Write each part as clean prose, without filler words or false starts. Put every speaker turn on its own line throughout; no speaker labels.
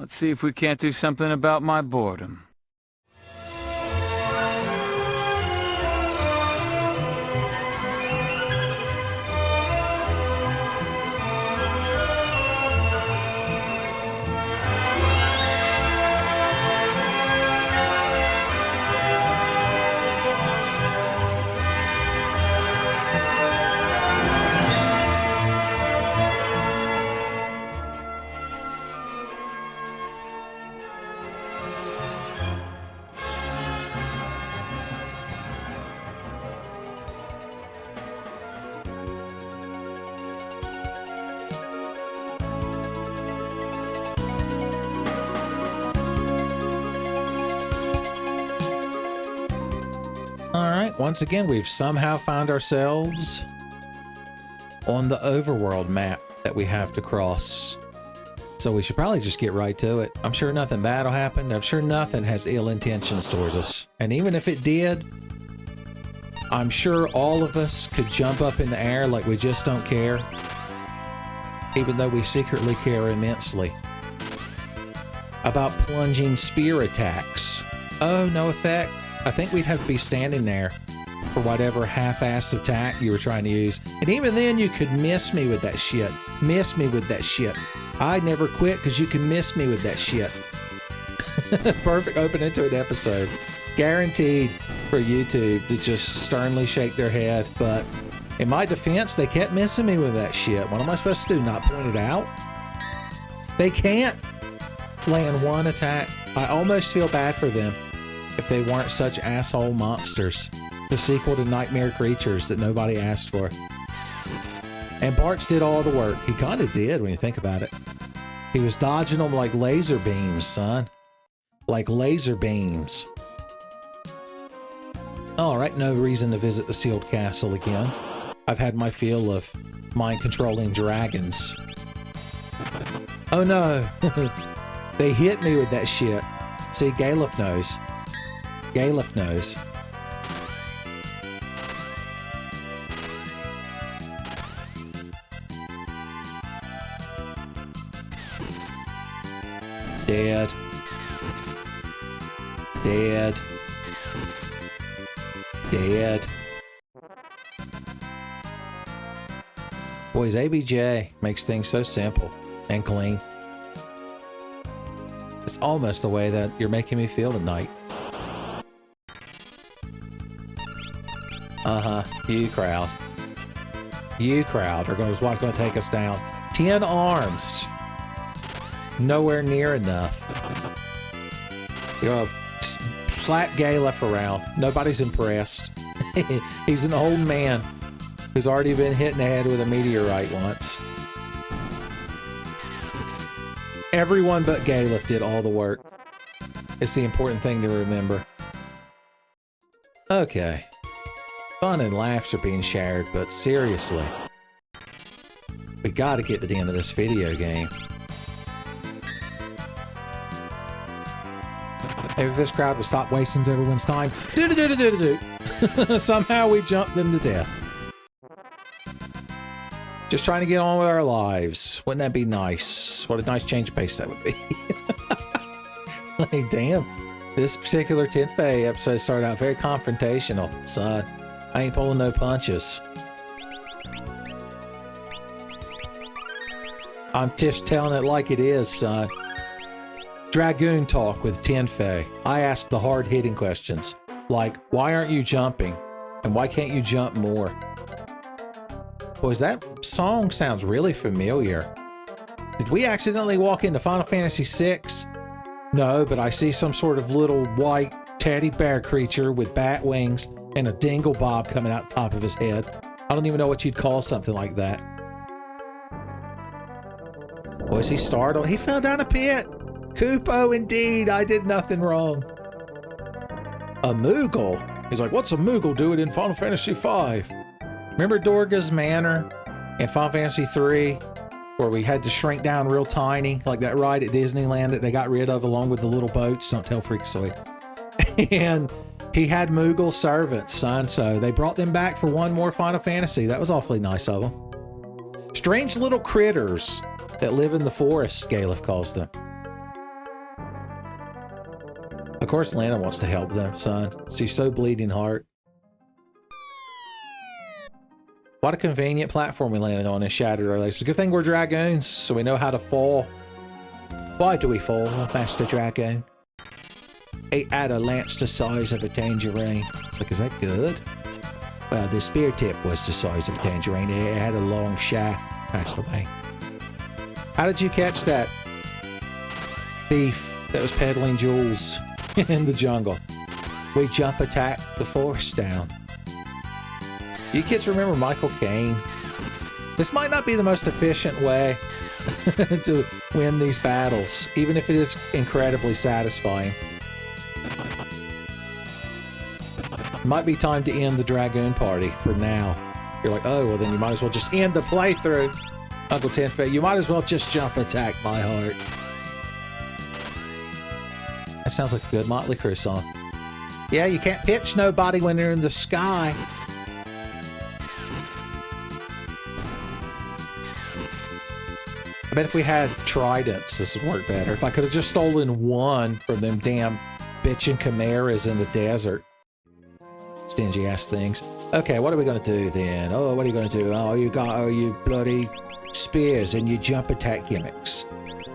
Let's see if we can't do something about my boredom.
Alright, once again, we've somehow found ourselves on the overworld map that we have to cross. So we should probably just get right to it. I'm sure nothing bad will happen. I'm sure nothing has ill intentions towards us. And even if it did, I'm sure all of us could jump up in the air like we just don't care, even though we secretly care immensely. About plunging spear attacks. Oh, no effect. I think we'd have to be standing there for whatever half-assed attack you were trying to use. And even then, you could miss me with that shit. Miss me with that shit. I'd never quit because you can miss me with that shit. Perfect opening to an episode. Guaranteed for YouTube to just sternly shake their head. But in my defense, they kept missing me with that shit. What am I supposed to do? Not point it out? They can't land one attack. I almost feel bad for them if they weren't such asshole monsters. The sequel to Nightmare Creatures that nobody asked for. And Bartz did all the work. He kind of did when you think about it. He was dodging them like laser beams, son. Like laser beams. Alright, no reason to visit the sealed castle again. I've had my fill of mind-controlling dragons. Oh no! They hit me with that shit. See, Galef knows. Galef knows. Dead. Dead. Dead. Boys, ABJ makes things so simple and clean. It's almost the way that you're making me feel tonight. You crowd. You crowd are going to what's going to take us down. 10 arms. Nowhere near enough. You're going to slap Galef around. Nobody's impressed. He's an old man who's already been hit in the head with a meteorite once. Everyone but Galef did all the work. It's the important thing to remember. Okay. Fun and laughs are being shared, but seriously, we gotta get to the end of this video game. Maybe if this crowd would stop wasting everyone's time. Somehow we jumped them to death. Just trying to get on with our lives. Wouldn't that be nice? What a nice change of pace that would be. Like, damn. This particular Tenfey episode started out very confrontational, son. I ain't pulling no punches. I'm just telling it like it is, son. Dragoon talk with Tenfey. I ask the hard-hitting questions, like, why aren't you jumping? And why can't you jump more? Boys, that song sounds really familiar. Did we accidentally walk into Final Fantasy VI? No, but I see some sort of little white teddy bear creature with bat wings and a dingle bob coming out the top of his head. I don't even know what you'd call something like that. Was he startled? He fell down a pit. Kupo, indeed. I did nothing wrong. A Moogle? He's like, what's a Moogle doing in Final Fantasy V? Remember Dorga's Manor in Final Fantasy III? Where we had to shrink down real tiny, like that ride at Disneyland that they got rid of along with the little boats. Don't tell Freakazoid. And he had Moogle servants, son, so they brought them back for one more Final Fantasy. That was awfully nice of them. Strange little critters that live in the forest, Galef calls them. Of course, Lana wants to help them, son. She's so bleeding heart. What a convenient platform we landed on and shattered earlier. It's a good thing we're dragoons, so we know how to fall. Why do we fall, Master Dragoon? 8 out of lance the size of a tangerine. It's like, is that good? Well, the spear tip was the size of a tangerine. It had a long shaft. Passed away. How did you catch that thief that was peddling jewels in the jungle? We jump attack the forest down. You kids remember Michael Caine? This might not be the most efficient way to win these battles, even if it is incredibly satisfying. Might be time to end the Dragoon Party for now. You're like, oh, well then you might as well just end the playthrough. Uncle Tenfey, you might as well just jump attack my heart. That sounds like a good Motley Crue song. Yeah, you can't pitch nobody when they're in the sky. I bet if we had tridents, this would work better. If I could have just stolen one from them damn bitchin' chimeras in the desert. Stingy ass things. Okay, what are we gonna do then? Oh, what are you gonna do? Oh, you bloody spears and you jump attack gimmicks.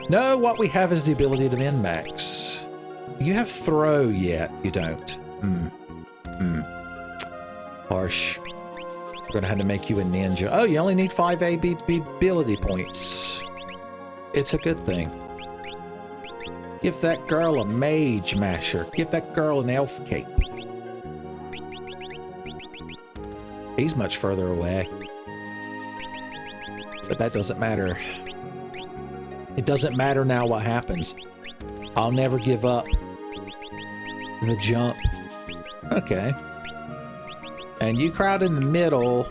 No, what we have is the ability to min-max. You have throw yet? You don't. Harsh. We're gonna have to make you a ninja. Oh, you only need 5 ability points. It's a good thing. Give that girl a mage masher. Give that girl an elf cape. He's much further away. But that doesn't matter. It doesn't matter now what happens. I'll never give up. The jump. Okay. And you crowd in the middle.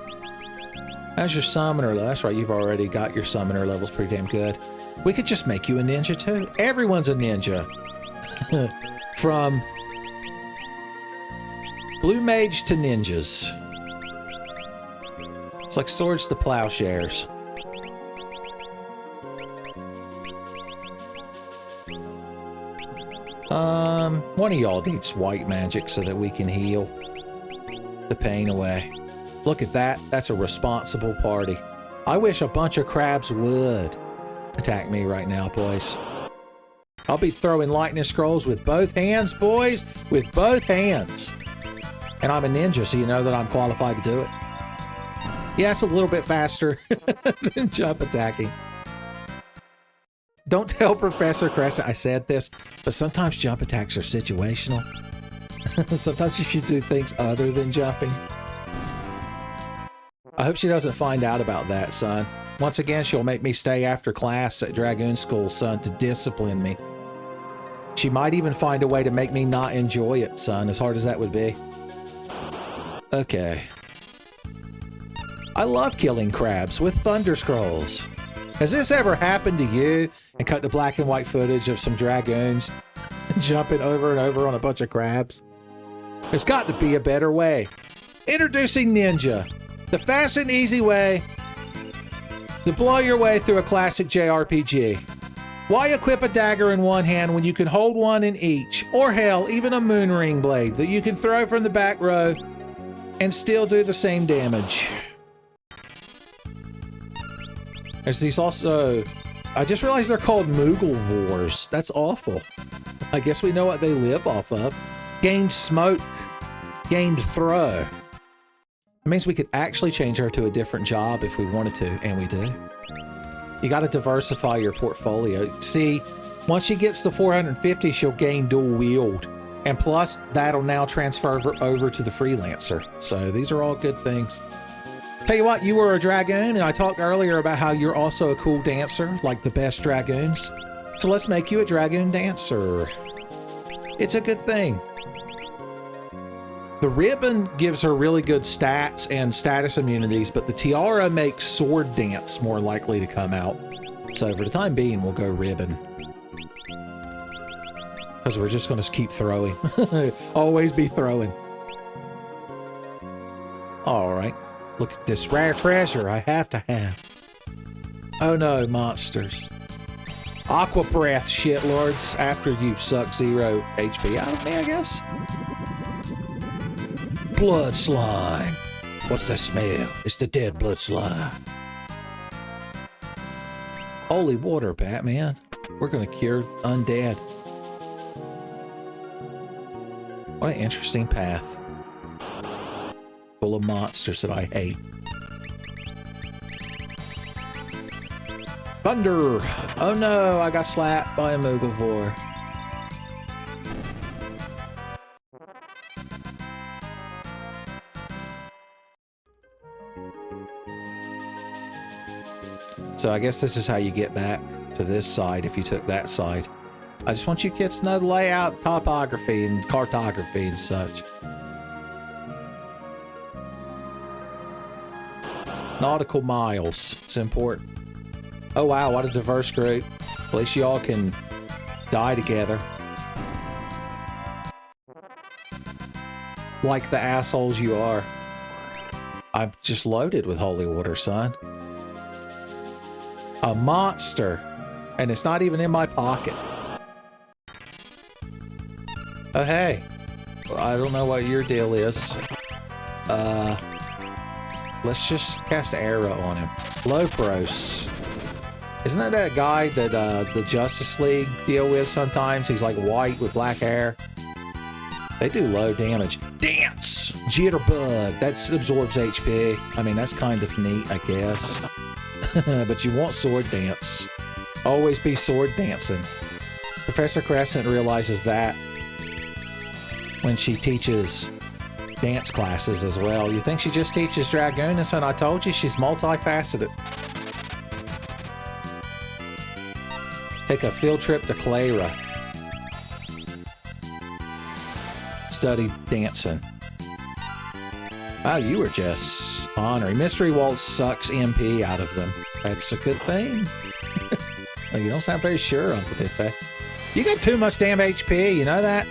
How's your summoner? That's right, you've already got your summoner levels pretty damn good. We could just make you a ninja too. Everyone's a ninja. From blue mage to ninjas. It's like swords to plowshares. One of y'all needs white magic so that we can heal the pain away. Look at that. That's a responsible party. I wish a bunch of crabs would attack me right now, boys. I'll be throwing lightning scrolls with both hands, boys. With both hands. And I'm a ninja, so you know that I'm qualified to do it. Yeah, it's a little bit faster than jump attacking. Don't tell Professor Crescent I said this, but sometimes jump attacks are situational. Sometimes you should do things other than jumping. I hope she doesn't find out about that, son. Once again, she'll make me stay after class at Dragoon School, son, to discipline me. She might even find a way to make me not enjoy it, son, as hard as that would be. Okay. I love killing crabs with thunder scrolls. Has this ever happened to you? And cut the black and white footage of some dragoons jumping over and over on a bunch of crabs? There's got to be a better way. Introducing Ninja. The fast and easy way to blow your way through a classic JRPG. Why equip a dagger in one hand when you can hold one in each? Or hell, even a moon ring blade that you can throw from the back row and still do the same damage. There's these also... I just realized they're called Moogle Wars. That's awful. I guess we know what they live off of. Gained smoke. Gained throw. It means we could actually change her to a different job if we wanted to, and we do. You gotta diversify your portfolio. See, once she gets to 450, she'll gain dual wield. And plus, that'll now transfer over to the freelancer. So these are all good things. Tell you what, you were a dragoon, and I talked earlier about how you're also a cool dancer, like the best dragoons. So let's make you a dragoon dancer. It's a good thing. The ribbon gives her really good stats and status immunities, but the tiara makes sword dance more likely to come out. So for the time being, we'll go ribbon. Because we're just going to keep throwing. Always be throwing. Alright. Look at this rare treasure I have to have. Oh no, monsters. Aqua breath, shitlords, after you suck 0 HP out of me, I guess. Blood slime. What's that smell? It's the dead blood slime. Holy water, Batman. We're gonna cure undead. What an interesting path. Full of monsters that I hate. Thunder! Oh no, I got slapped by a Mooglevore. So I guess this is how you get back to this side if you took that side. I just want you kids to know the layout, topography, and cartography and such. Nautical miles. It's important. Oh wow, what a diverse group. At least y'all can die together. Like the assholes you are. I'm just loaded with holy water, son. A monster. And it's not even in my pocket. Oh, hey. I don't know what your deal is. Let's just cast an arrow on him. Lopros. Isn't that guy that the Justice League deal with sometimes? He's like white with black hair. They do low damage. Dance! Jitterbug. That absorbs HP. I mean, that's kind of neat, I guess. But you want sword dance. Always be sword dancing. Professor Crescent realizes that when she teaches dance classes as well. You think she just teaches Dragoonus, and I told you she's multifaceted. Take a field trip to Clara. Study dancing. Wow, you were just honoring. Mystery Waltz sucks MP out of them. That's a good thing. Well, you don't sound very sure, Uncle Tenfey. You got too much damn HP, you know that?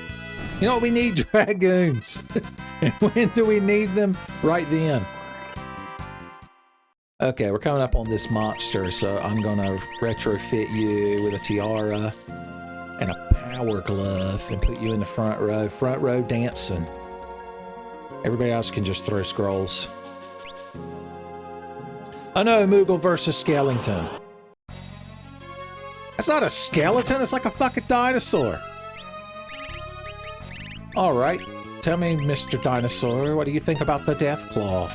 You know what? We need Dragoons. And when do we need them? Right then. Okay, we're coming up on this monster, so I'm gonna retrofit you with a tiara and a power glove and put you in the front row dancing. Everybody else can just throw scrolls. Oh no, Moogle versus Skeleton. That's not a skeleton, it's like a fucking dinosaur. Alright, tell me, Mr. Dinosaur, what do you think about the Death Claw?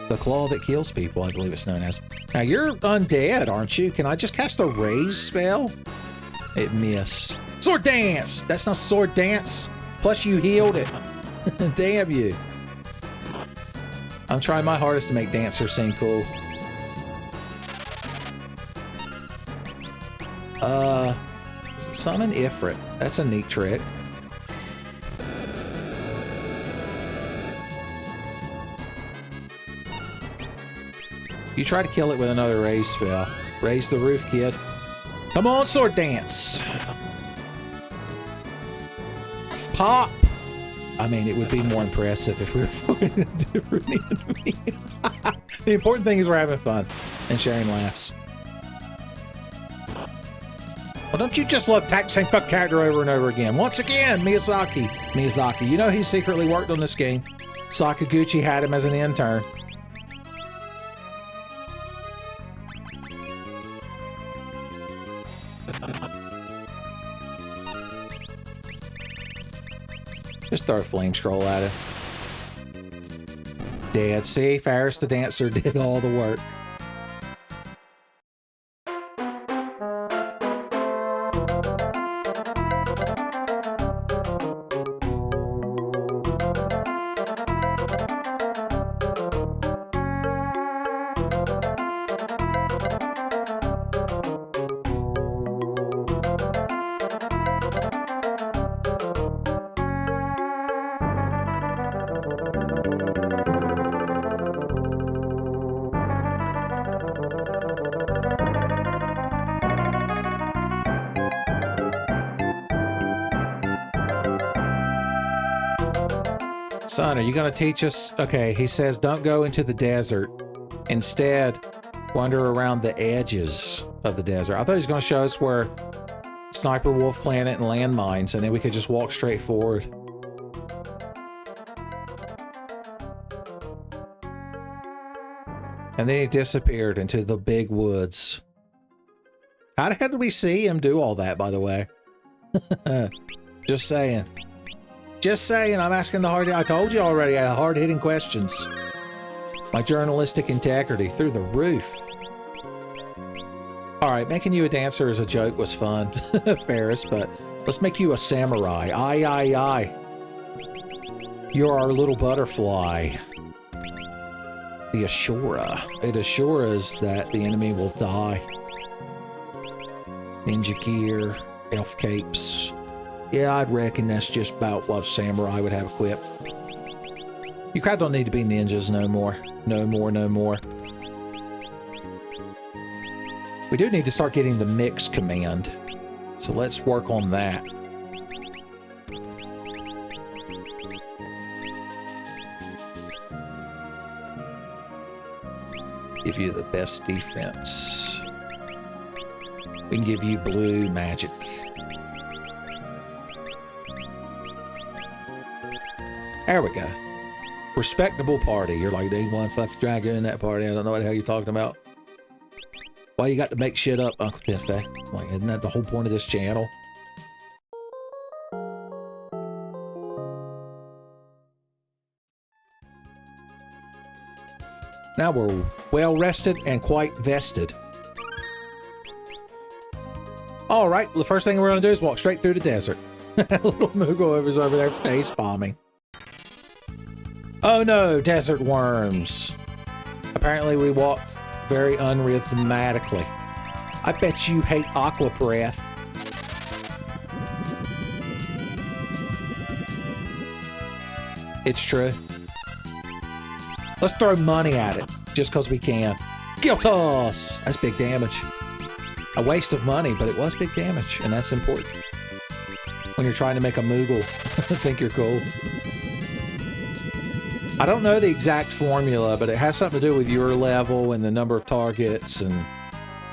The claw that kills people, I believe it's known as. Now, you're undead, aren't you? Can I just cast a raise spell? It missed. Sword Dance! That's not Sword Dance. Plus, you healed it. Damn you. I'm trying my hardest to make Dancer seem cool. Summon Ifrit. That's a neat trick. You try to kill it with another raise spell. Raise the roof, kid. Come on, Sword Dance! Pop! I mean, it would be more impressive if we were fighting a different enemy. The important thing is we're having fun and sharing laughs. Well, don't you just love the same fuck character over and over again? Once again, Miyazaki. Miyazaki. You know he secretly worked on this game. Sakaguchi had him as an intern. Just throw a flame scroll at it. Dead. See, Ferris the Dancer did all the work. Son, are you going to teach us? Okay, he says don't go into the desert. Instead, wander around the edges. of the desert. I thought he was going to show us where Sniper Wolf Planet and landmines, and then we could just walk straight forward. And then he disappeared into the big woods. How the hell did we see him do all that, by the way? Just saying. Just saying, I'm asking the hard... I told you already, I had hard-hitting questions. My journalistic integrity through the roof. Alright, making you a dancer as a joke was fun, Ferris, but let's make you a samurai. Aye, aye, aye. You're our little butterfly. The Ashura. It assures that the enemy will die. Ninja gear, elf capes. Yeah, I'd reckon that's just about what a samurai would have equipped. You crowd don't need to be ninjas no more. No more, no more. We do need to start getting the mix command. So let's work on that. Give you the best defense. We can give you blue magic. There we go. Respectable party. You're like, there's one fucking dragon in that party. I don't know what the hell you're talking about. Why you got to make shit up, Uncle Tenfey? Like, isn't that the whole point of this channel? Now we're well rested and quite vested. Alright, the first thing we're going to do is walk straight through the desert. Little Moogle is over there face bombing. Oh no, desert worms. Apparently we walked very unrhythmatically. I bet you hate aqua breath. It's true. Let's throw money at it, just because we can. Guiltos! That's big damage. A waste of money, but it was big damage, and that's important. When you're trying to make a Moogle think you're cool. I don't know the exact formula, but it has something to do with your level and the number of targets and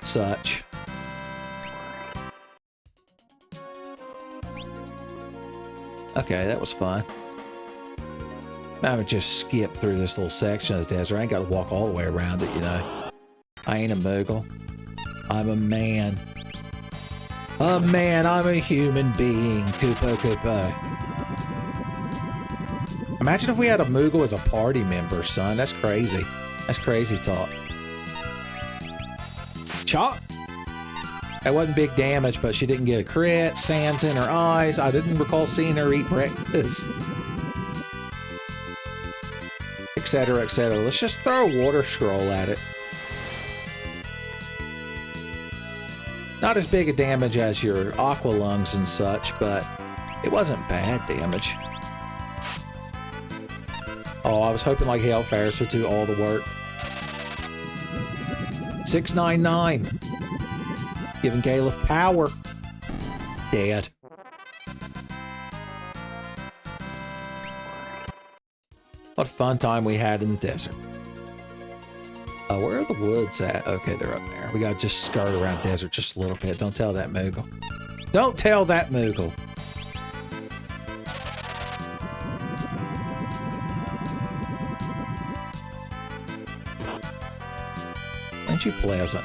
such. Okay, that was fun. I would just skip through this little section of the desert. I ain't got to walk all the way around it, you know. I ain't a Moogle. I'm a man. A man, I'm a human being. Kupo, Kupo. Imagine if we had a Moogle as a party member, son. That's crazy. That's crazy talk. Chop! That wasn't big damage, but she didn't get a crit. Sands in her eyes. I didn't recall seeing her eat breakfast. Etc., etc. Let's just throw a water scroll at it. Not as big a damage as your aqua lungs and such, but it wasn't bad damage. Oh, I was hoping like hell Ferris would do all the work. 699. Giving Caliph power. Dead. What a fun time we had in the desert. Where are the woods at? Okay, they're up there. We gotta just skirt around desert just a little bit. Don't tell that Moogle. Don't tell that Moogle. Aren't you pleasant?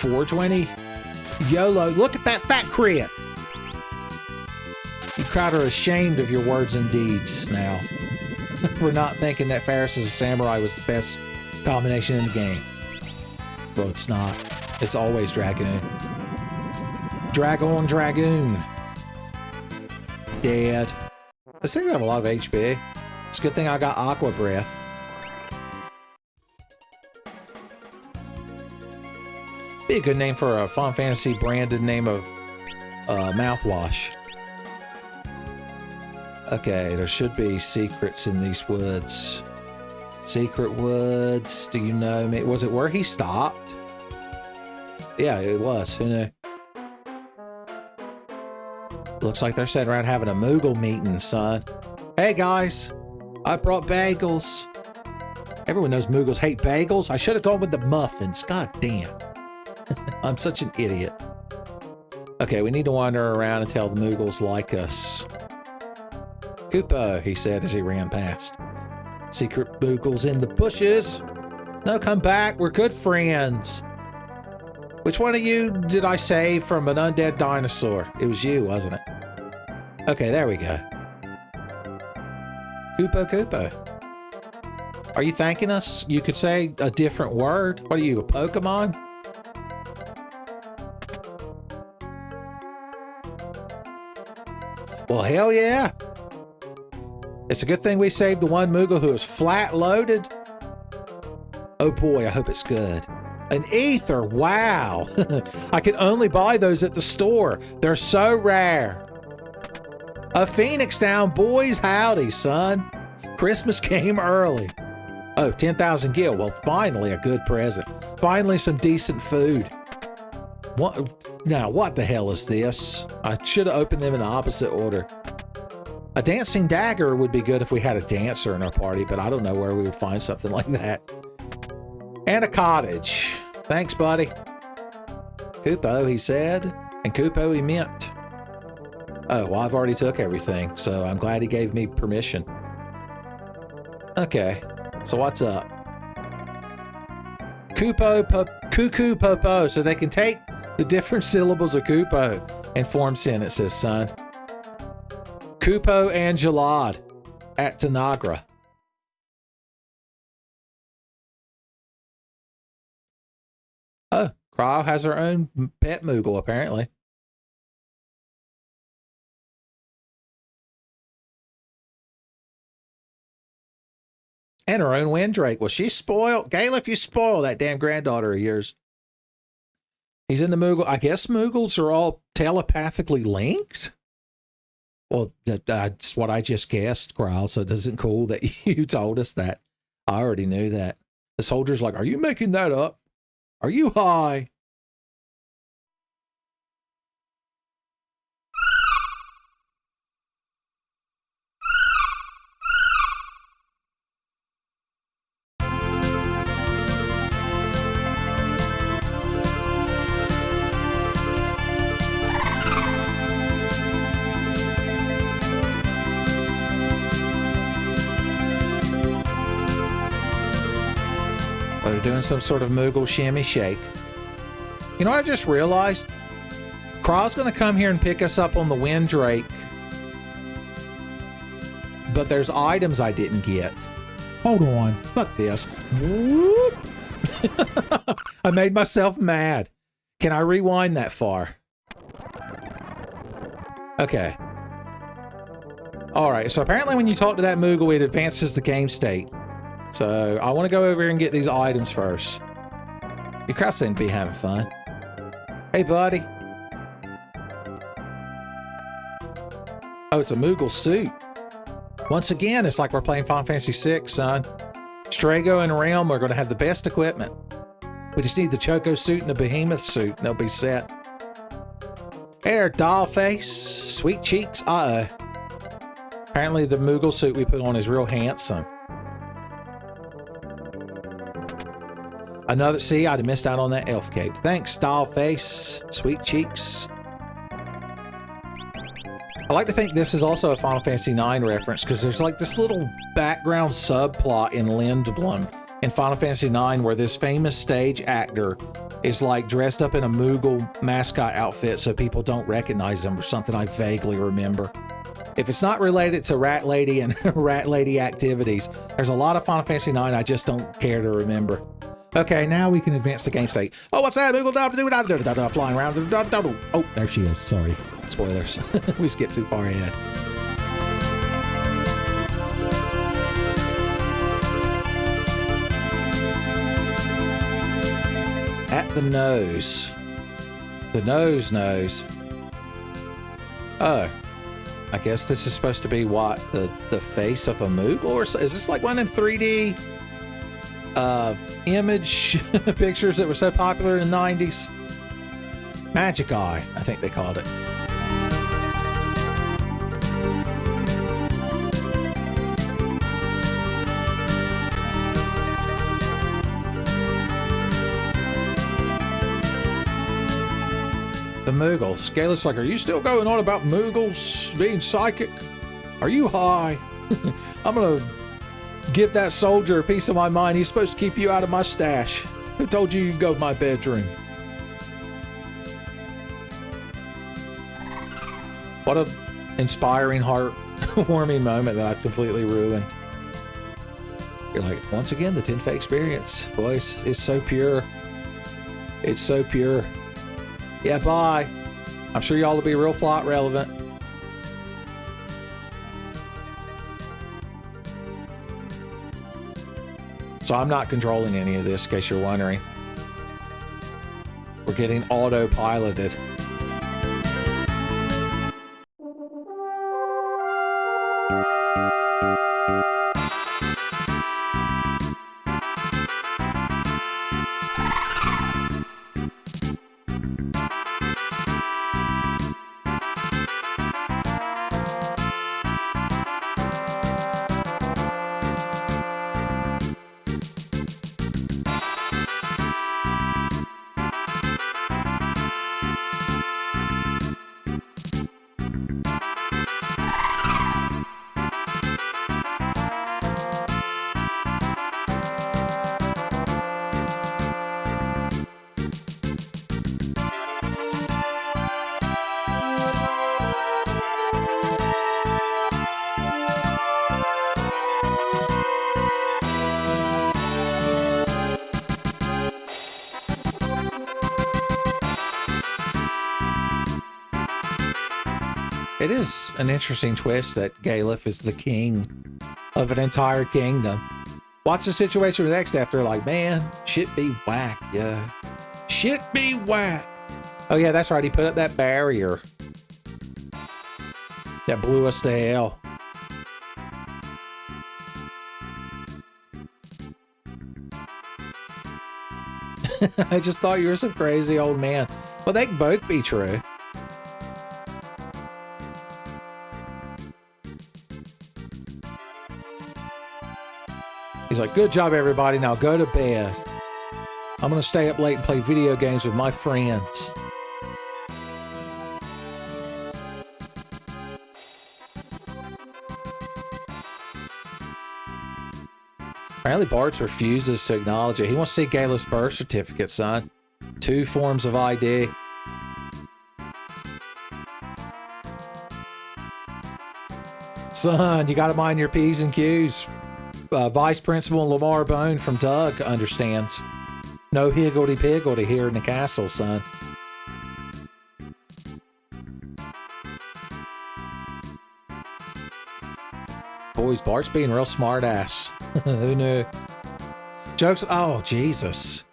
$420? YOLO, look at that fat crit! You crowd are ashamed of your words and deeds now. For not thinking that Ferris as a samurai was the best combination in the game. Well, it's not. It's always Dragoon. Dragoon. Dead. This thing have a lot of HP. It's a good thing I got Aqua Breath. Be a good name for a Final Fantasy branded name of mouthwash. Okay, there should be secrets in these woods. Secret woods, do you know me? Was it where he stopped? Yeah, it was. Who knew? Looks like they're sitting around having a Moogle meeting, son. Hey, guys. I brought bagels. Everyone knows Moogles hate bagels. I should have gone with the muffins. God damn. I'm such an idiot. Okay, we need to wander around and tell the Moogles like us. Kupo, he said as he ran past. Secret Moogles in the bushes. No, come back. We're good friends. Which one of you did I save from an undead dinosaur? It was you, wasn't it? Okay, there we go. Kupo. Are you thanking us? You could say a different word. What are you, a Pokemon? Well, hell yeah. It's a good thing we saved the one Moogle who was flat loaded. Oh boy, I hope it's good. An ether, wow. I can only buy those at the store. They're so rare. A Phoenix down, boys, howdy, son. Christmas came early. Oh, 10,000 gil. Well, finally a good present. Finally some decent food. What? Now, what the hell is this? I should have opened them in the opposite order. A dancing dagger would be good if we had a dancer in our party, but I don't know where we would find something like that. And a cottage. Thanks, buddy. Kupo, he said. And Kupo, he meant. Oh, well, I've already took everything, so I'm glad he gave me permission. Okay, so what's up? Cuckoo popo, so they can take the different syllables of Kupo and form sentences, son. Kupo and Jalad at Tanagra. Oh, Kryle has her own pet Moogle, apparently. And her own Windrake. Well, she's spoiled. Galef, you spoil that damn granddaughter of yours. He's in the Moogle. I guess Moogles are all telepathically linked? Well, that's what I just guessed, Kryle, so it isn't cool that you told us that. I already knew that. The soldier's like, are you making that up? Are you high? They're doing some sort of Moogle shimmy shake. You know what I just realized? Kraw's gonna come here and pick us up on the Windrake. But there's items I didn't get. Hold on. Fuck this. Whoop. I made myself mad. Can I rewind that far? Okay. Alright, so apparently when you talk to that Moogle, it advances the game state. So I want to go over here and get these items first. You crowd seem to be having fun. Hey, buddy. Oh, it's a Moogle suit. Once again, it's like we're playing Final Fantasy VI, son. Strago and Realm are going to have the best equipment. We just need the Choco suit and the Behemoth suit, and they'll be set. Hey there, doll face. Sweet cheeks. Uh-oh. Apparently the Moogle suit we put on is real handsome. Another, see, I'd have missed out on that elf cape. Thanks, doll face, sweet cheeks. I like to think this is also a Final Fantasy IX reference because there's like this little background subplot in Lindblom in Final Fantasy IX where this famous stage actor is like dressed up in a Moogle mascot outfit so people don't recognize him or something I vaguely remember. If it's not related to Rat Lady and Rat Lady activities, there's a lot of Final Fantasy IX I just don't care to remember. Okay, now we can advance the game state. Oh, what's that? Flying around. Oh, there she is. Sorry. Spoilers. We skipped too far ahead. At the nose. The nose. Oh. I guess this is supposed to be what? The face of a Moogle? Or is this like one of them 3D image pictures that were so popular in the 90s? Magic Eye, I think they called it. The Moogles. Gaeliff's like, are you still going on about Moogles being psychic? Are you high? I'm gonna give that soldier a piece of my mind. He's supposed to keep you out of my stash. Who told you you'd go to my bedroom? What a inspiring, heartwarming moment that I've completely ruined. You're like, once again, the Tenfey experience, boys. It's so pure. It's so pure. Yeah, bye. I'm sure y'all will be real plot relevant. So I'm not controlling any of this, in case you're wondering. We're getting autopiloted. It is an interesting twist that Galef is the king of an entire kingdom. What's the situation with next after? Like, man, shit be whack, yeah. Shit be whack. Oh yeah, that's right. He put up that barrier that blew us to hell. I just thought you were some crazy old man. Well, they can both be true. He's like, good job, everybody. Now go to bed. I'm going to stay up late and play video games with my friends. Apparently, Bart's refuses to acknowledge it. He wants to see Galef's birth certificate, son. 2 forms of ID. Son, you got to mind your P's and Q's. Vice Principal Lamar Bone from Doug understands. No higgledy-piggledy here in the castle, son. Boys, Bart's being real smart-ass. Who knew? Jokes. Oh, Jesus.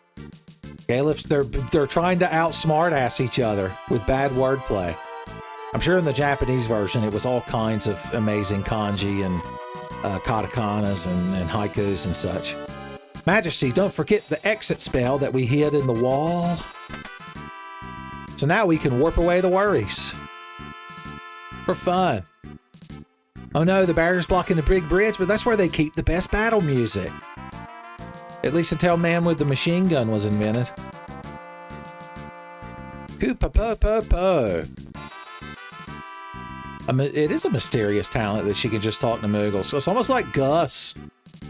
Galef's, they're trying to outsmart-ass each other with bad wordplay. I'm sure in the Japanese version it was all kinds of amazing kanji and katakanas and haikus and such. Majesty, don't forget the exit spell that we hid in the wall. So now we can warp away the worries. For fun. Oh no, the barrier's blocking the big bridge, but that's where they keep the best battle music. At least until Man with the Machine Gun was invented. Kupo. It is a mysterious talent that she can just talk to Moogles. So it's almost like Gus,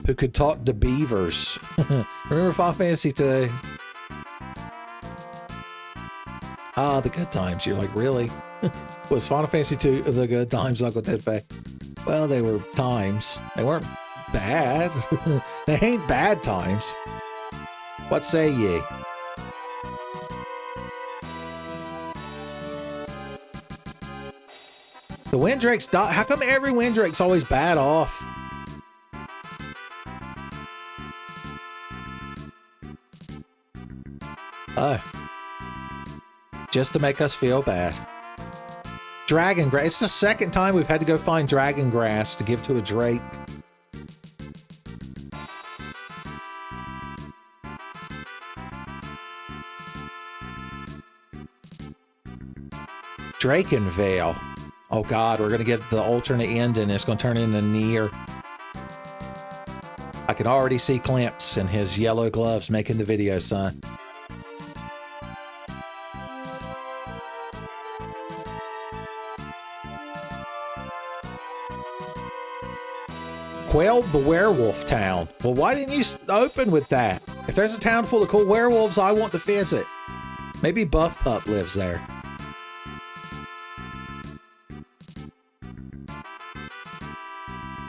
who could talk to beavers. Remember Final Fantasy 2? Ah, the good times. You're like, really? Was Final Fantasy 2 the good times, Uncle Tenfey? Well, they were times. They weren't bad. They ain't bad times. What say ye? The Windrake's how come every Windrake's always bad off? Oh. Just to make us feel bad. Dragon grass. It's the second time we've had to go find dragon grass to give to a Drake. Drakenvale. Oh god, we're gonna get the alternate ending. It's gonna turn into Nier. I can already see Clamps in his yellow gloves making the video, son. Quelled the werewolf town. Well, why didn't you open with that? If there's a town full of cool werewolves, I want to visit. Maybe Buff Pup lives there.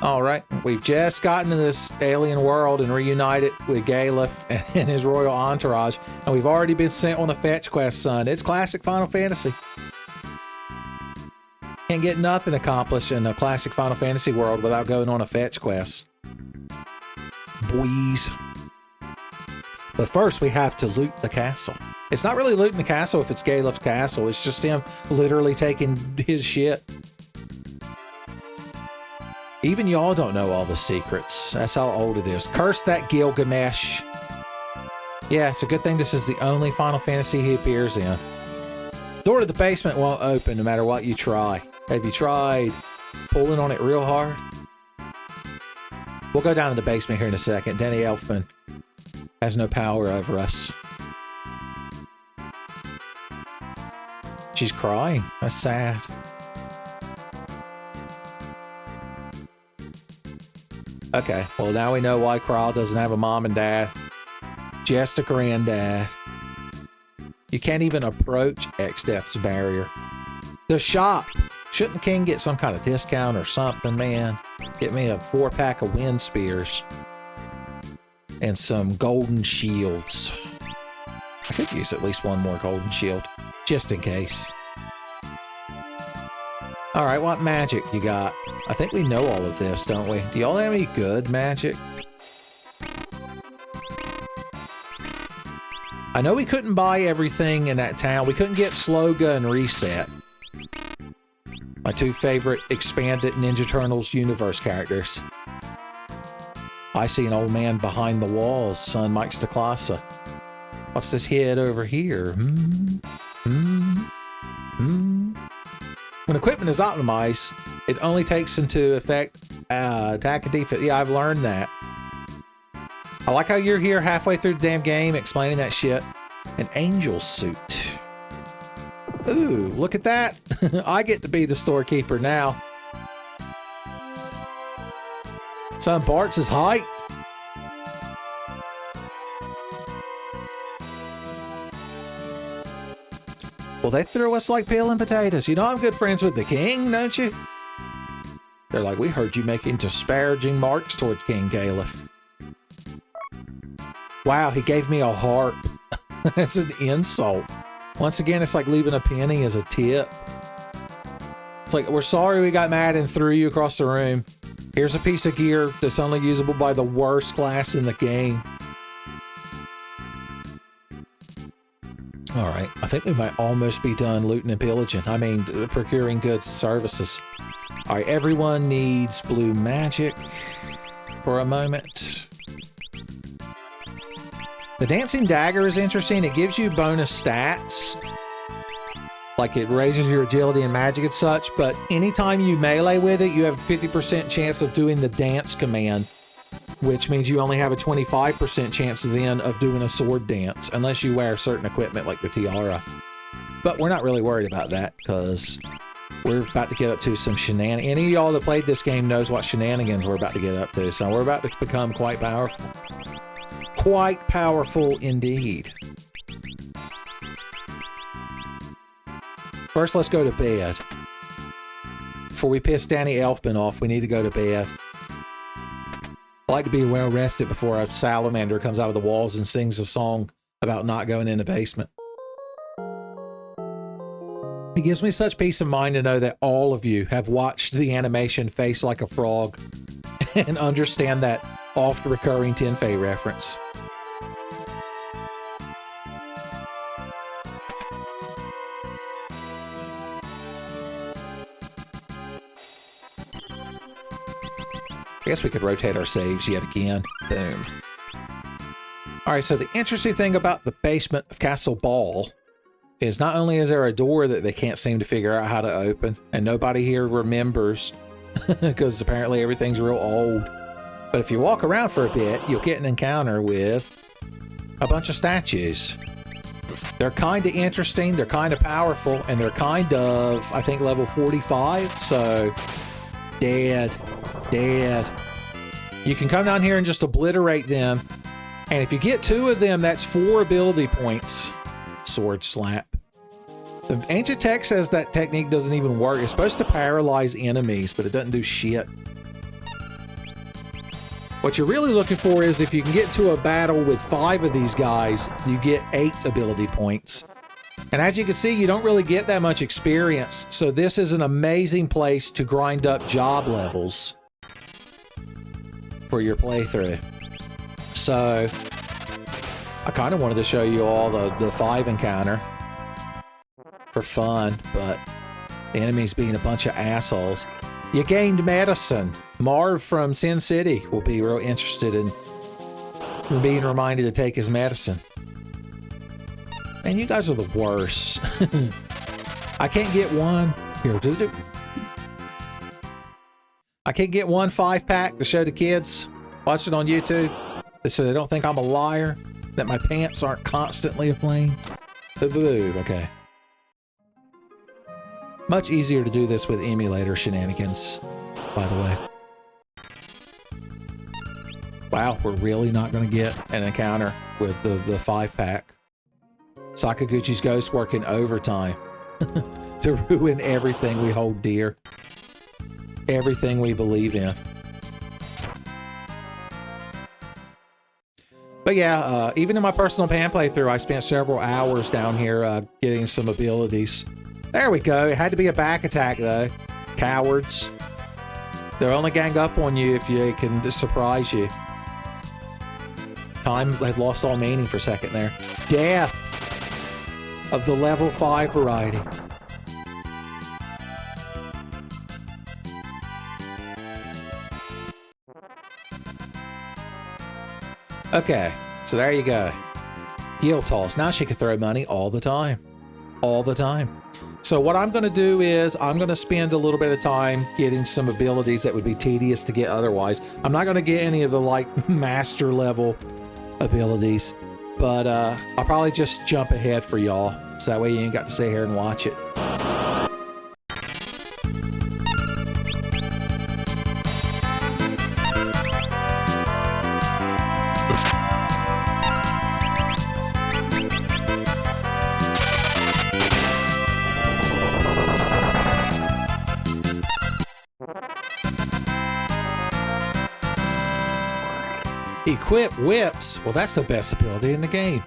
All right, we've just gotten to this alien world and reunited with Galef and his royal entourage, and we've already been sent on a fetch quest, son. It's classic Final Fantasy. Can't get nothing accomplished in a classic Final Fantasy world without going on a fetch quest. Boys. But first, we have to loot the castle. It's not really looting the castle if it's Galef's castle. It's just him literally taking his shit. Even y'all don't know all the secrets. That's how old it is. Curse that Gilgamesh. Yeah, it's a good thing this is the only Final Fantasy he appears in. Door to the basement won't open no matter what you try. Have you tried pulling on it real hard? We'll go down to the basement here in a second. Danny Elfman has no power over us. She's crying. That's sad. Okay, well now we know why Kral doesn't have a mom and dad. Just a granddad. You can't even approach X-Death's barrier. The shop! Shouldn't the king get some kind of discount or something, man? Get me a 4-pack of wind spears. And some golden shields. I could use at least one more golden shield. Just in case. Alright, what magic you got? I think we know all of this, don't we? Do y'all have any good magic? I know we couldn't buy everything in that town. We couldn't get Sloga and Reset. My two favorite expanded Ninja Turtles universe characters. I see an old man behind the walls, son Mike Staklasa. What's this head over here? When equipment is optimized, it only takes into effect attack and defense. Yeah, I've learned that. I like how you're here halfway through the damn game explaining that shit. An angel suit. Ooh, look at that. I get to be the storekeeper now. Son, Bart's his height. Well, they threw us like peeling potatoes. You know I'm good friends with the king, don't you? They're like, we heard you making disparaging marks towards King Galef. Wow, he gave me a harp. That's an insult. Once again, it's like leaving a penny as a tip. It's like, we're sorry we got mad and threw you across the room. Here's a piece of gear that's only usable by the worst class in the game. Alright, I think we might almost be done looting and pillaging. I mean, procuring goods and services. Alright, everyone needs blue magic for a moment. The dancing dagger is interesting. It gives you bonus stats. Like it raises your agility and magic and such, but anytime you melee with it, you have a 50% chance of doing the dance command, which means you only have a 25% chance then of doing a sword dance, unless you wear certain equipment like the tiara. But we're not really worried about that, because we're about to get up to some shenanigans. Any of y'all that played this game knows what shenanigans we're about to get up to, so we're about to become quite powerful. Quite powerful indeed. First, let's go to bed. Before we piss Danny Elfman off, we need to go to bed. I like to be well rested before a salamander comes out of the walls and sings a song about not going in the basement. It gives me such peace of mind to know that all of you have watched the animation Face Like a Frog and understand that oft-recurring Tenfey reference. I guess we could rotate our saves yet again. Boom. Alright, so the interesting thing about the basement of Castle Ball is not only is there a door that they can't seem to figure out how to open, and nobody here remembers, because apparently everything's real old, but if you walk around for a bit, you'll get an encounter with a bunch of statues. They're kind of interesting, they're kind of powerful, and they're kind of, I think, level 45, so... Dead. You can come down here and just obliterate them. And if you get 2 of them, that's 4 ability points. Sword slap. The ancient text says that technique doesn't even work. It's supposed to paralyze enemies, but it doesn't do shit. What you're really looking for is if you can get to a battle with 5 of these guys, you get 8 ability points. And as you can see, you don't really get that much experience. So this is an amazing place to grind up job levels for your playthrough. So I kind of wanted to show you all the 5 encounter for fun, but the enemies being a bunch of assholes. You gained medicine. Marv from Sin City will be real interested in being reminded to take his medicine. Man, you guys are the worst. I can't get one. Here, I can't get one 5-pack to show the kids. Watch it on YouTube so they don't think I'm a liar, that my pants aren't constantly aflame. Boo-boo, okay. Much easier to do this with emulator shenanigans, by the way. Wow, we're really not going to get an encounter with the 5-pack. Sakaguchi's ghost working overtime to ruin everything we hold dear. Everything we believe in. But yeah, even in my personal pan playthrough, I spent several hours down here getting some abilities. There we go. It had to be a back attack, though. Cowards. They'll only gang up on you if they can surprise you. Time had lost all meaning for a second there. Death of the level 5 variety. Okay, so there you go. Guild toss. Now she can throw money all the time. All the time. So what I'm going to do is I'm going to spend a little bit of time getting some abilities that would be tedious to get otherwise. I'm not going to get any of the like master level abilities, but I'll probably just jump ahead for y'all. So that way you ain't got to sit here and watch it. Equip whips. Well, that's the best ability in the game.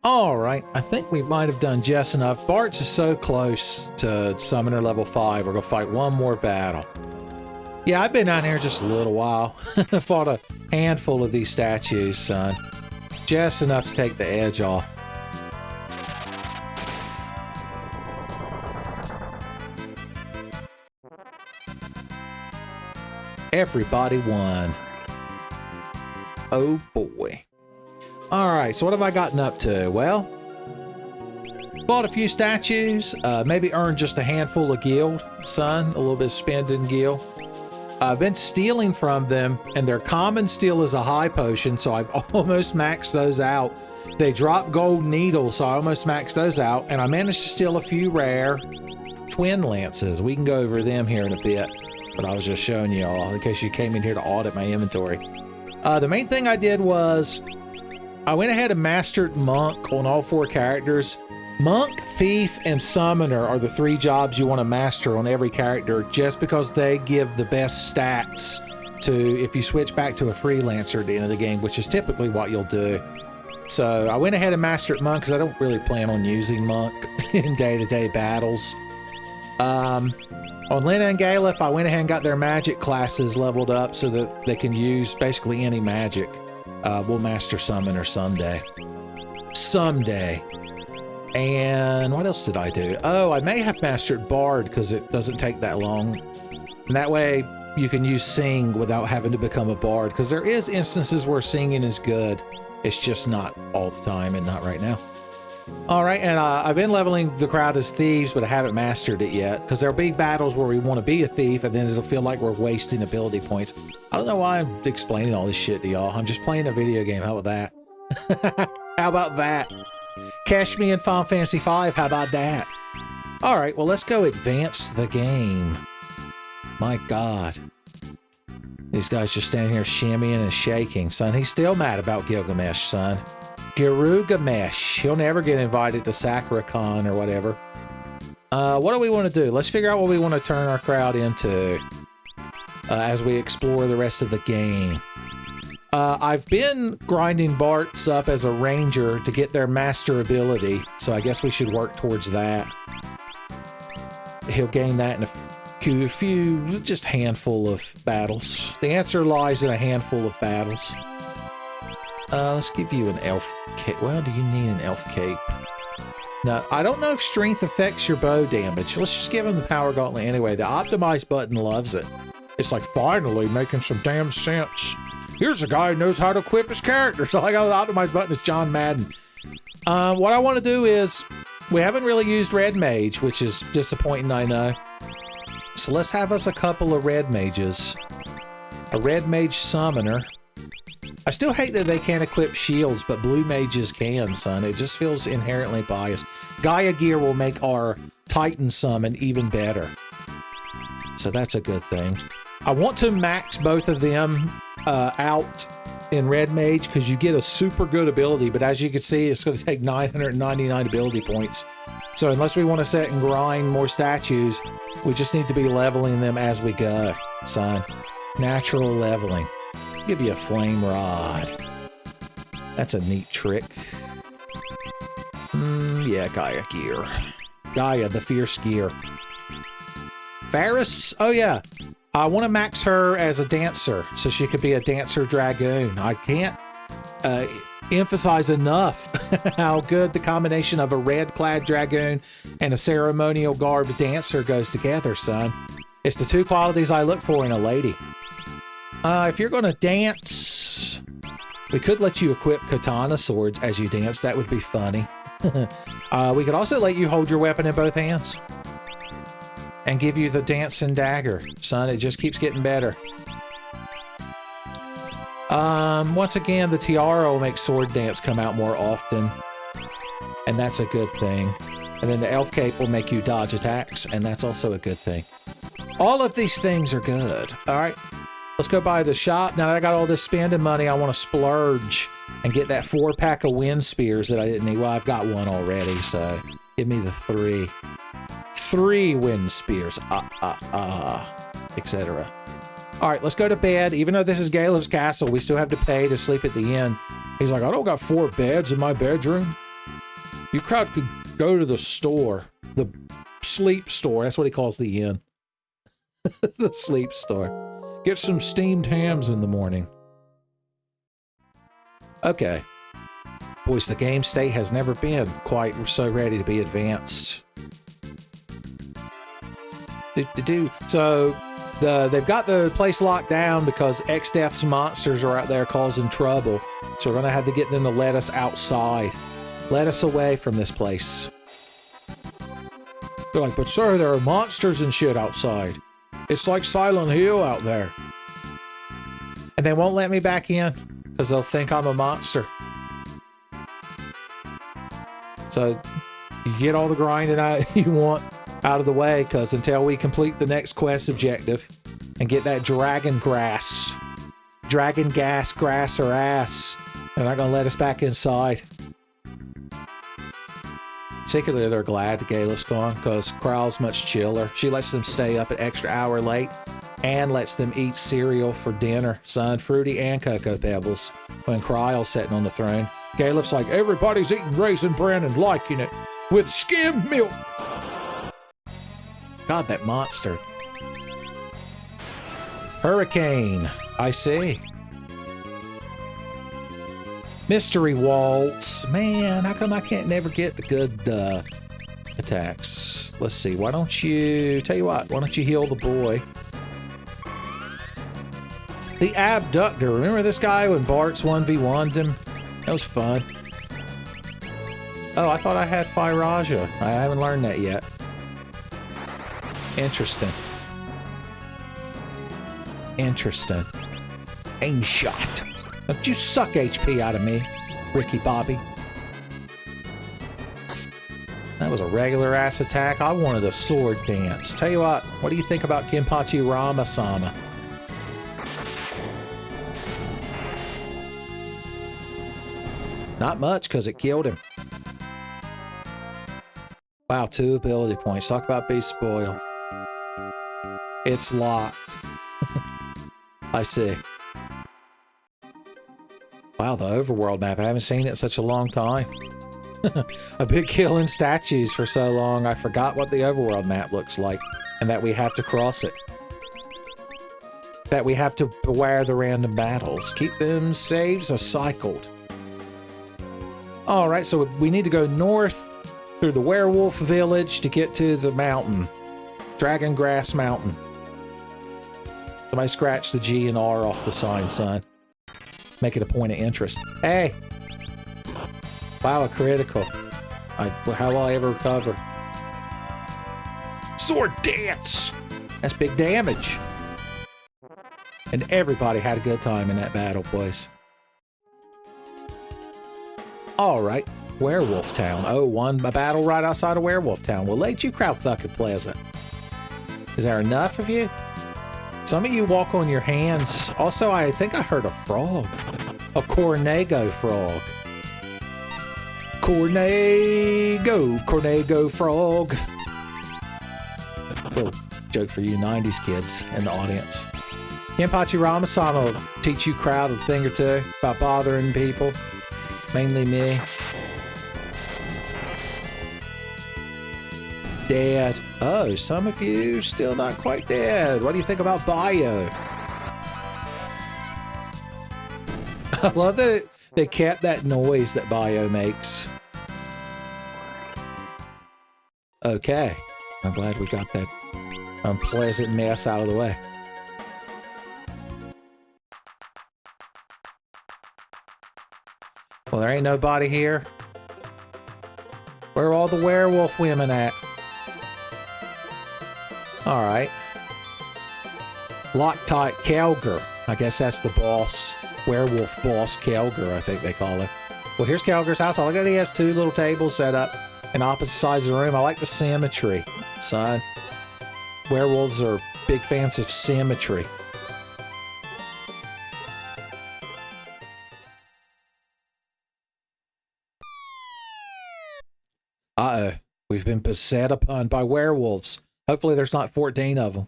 Alright, I think we might have done just enough. Bart's is so close to Summoner level 5. We're going to fight one more battle. Yeah, I've been down here just a little while. Fought a handful of these statues, son. Just enough to take the edge off. Everybody won. Oh boy. Alright, so what have I gotten up to? Well, bought a few statues, maybe earned just a handful of guild, son, a little bit of spend in guild. I've been stealing from them, and their common steal is a high potion, so I've almost maxed those out. They drop gold needles, so I almost maxed those out, and I managed to steal a few rare twin lances. We can go over them here in a bit, but I was just showing you all in case you came in here to audit my inventory. The main thing I did was I went ahead and mastered Monk on all 4 characters. Monk, Thief, and Summoner are the 3 jobs you want to master on every character just because they give the best stats to if you switch back to a freelancer at the end of the game, which is typically what you'll do. So I went ahead and mastered Monk because I don't really plan on using Monk in day-to-day battles. On Lena and Galef, I went ahead and got their magic classes leveled up so that they can use basically any magic. We'll master Summoner someday. Someday. And what else did I do? Oh, I may have mastered Bard because it doesn't take that long. And that way you can use Sing without having to become a Bard, because there is instances where singing is good. It's just not all the time and not right now. Alright, and I've been leveling the crowd as thieves, but I haven't mastered it yet, because there'll be battles where we want to be a thief, and then it'll feel like we're wasting ability points. I don't know why I'm explaining all this shit to y'all. I'm just playing a video game. How about that? How about that? Catch me in Final Fantasy V. How about that? Alright, well, let's go advance the game. My God. These guys just standing here shimmying and shaking, son. He's still mad about Gilgamesh, son. Girugamesh. He'll never get invited to SakuraCon or whatever. What do we want to do? Let's figure out what we want to turn our crowd into as we explore the rest of the game. I've been grinding Bart's up as a ranger to get their master ability, so I guess we should work towards that. He'll gain that in a few, just handful of battles. The answer lies in a handful of battles. Let's give you an elf cape. Well, do you need an elf cape? No, I don't know if strength affects your bow damage. Let's just give him the power gauntlet anyway. The optimize button loves it. It's like, finally making some damn sense. Here's a guy who knows how to equip his character. So I got the optimize button is John Madden. What I want to do is, we haven't really used Red Mage, which is disappointing, I know. So let's have us a couple of Red Mages. A Red Mage Summoner. I still hate that they can't equip shields, but Blue Mages can, son. It just feels inherently biased. Gaia Gear will make our Titan Summon even better. So that's a good thing. I want to max both of them out in Red Mage because you get a super good ability, but as you can see, it's going to take 999 ability points. So unless we want to set and grind more statues, we just need to be leveling them as we go, son. Natural leveling. Give you a flame rod. That's a neat trick. Yeah, Gaia Gear. Gaia, the fierce gear. Varus? Oh yeah. I want to max her as a dancer, so she could be a dancer dragoon. I can't emphasize enough how good the combination of a red-clad dragoon and a ceremonial garbed dancer goes together, son. It's the two qualities I look for in a lady. If you're going to dance, we could let you equip katana swords as you dance. That would be funny. We could also let you hold your weapon in both hands and give you the dancing dagger. Son, it just keeps getting better. Once again, the tiara will make sword dance come out more often, and that's a good thing. And then the elf cape will make you dodge attacks, and that's also a good thing. All of these things are good. All right. Let's go buy the shop. Now that I got all this spending money, I want to splurge and get that 4-pack of wind spears that I didn't need. Well, I've got one already, so give me the 3. 3 wind spears. Etc. All right, let's go to bed. Even though this is Galev's castle, we still have to pay to sleep at the inn. He's like, I don't got 4 beds in my bedroom. You crowd could go to the store. The sleep store. That's what he calls the inn. The sleep store. Get some steamed hams in the morning. Okay. Boys, the game state has never been quite so ready to be advanced. So, they've got the place locked down because X-Death's monsters are out there causing trouble. So we're going to have to get them to let us outside. Let us away from this place. They're like, but sir, there are monsters and shit outside. It's like Silent Hill out there. And they won't let me back in because they'll think I'm a monster. So you get all the grinding you want out of the way, because until we complete the next quest objective and get that dragon gas, grass or ass, they're not going to let us back inside. Secretly, they're glad Galef's gone because Kral's much chiller. She lets them stay up an extra hour late and lets them eat cereal for dinner, son, fruity and cocoa pebbles, when Kral's sitting on the throne. Galef's like, everybody's eating raisin bran and liking it with skim milk. God, that monster. Hurricane. I see. Mystery Waltz. Man, how come I can't never get the good attacks? Let's see. Why don't you... Tell you what. Why don't you heal the boy? The Abductor. Remember this guy when Bart's 1v1'd him? That was fun. Oh, I thought I had Firaja. I haven't learned that yet. Interesting. Interesting. Aim shot. Don't you suck HP out of me, Ricky Bobby. That was a regular ass attack. I wanted a sword dance. Tell you what do you think about Kenpachi Rama-sama? Not much, because it killed him. Wow, 2 ability points. Talk about being spoiled. It's locked. I see. Wow, the overworld map. I haven't seen it in such a long time. I've been killing statues for so long, I forgot what the overworld map looks like, and that we have to cross it. That we have to beware the random battles. Keep them saves cycled. Alright, so we need to go north through the werewolf village to get to the mountain. Dragon Grass Mountain. Somebody scratch the G and R off the sign, son. Make it a point of interest. Hey! Wow, a critical. How will I ever recover? Sword dance! That's big damage. And everybody had a good time in that battle, boys. Alright. Werewolf Town. Oh, a battle right outside of Werewolf Town. Well, ain't you crowd fucking pleasant? Is there enough of you? Some of you walk on your hands. Also, I think I heard a frog. A Cornego frog. Cornego frog. Little joke for you 90s kids in the audience. Kenpachi Ramasama will teach you crowd a thing or two about bothering people. Mainly me. Dead. Oh, some of you still not quite dead. What do you think about Bio? I love that they kept that noise that Bio makes. Okay. I'm glad we got that unpleasant mess out of the way. Well, there ain't nobody here. Where are all the werewolf women at? Alright. Loctite Kelger. I guess that's the boss. Werewolf boss Kelger, I think they call him. Well, here's Kelger's house. I look at he has 2 little tables set up in opposite sides of the room. I like the symmetry, son. Werewolves are big fans of symmetry. Uh-oh. We've been beset upon by werewolves. Hopefully there's not 14 of them.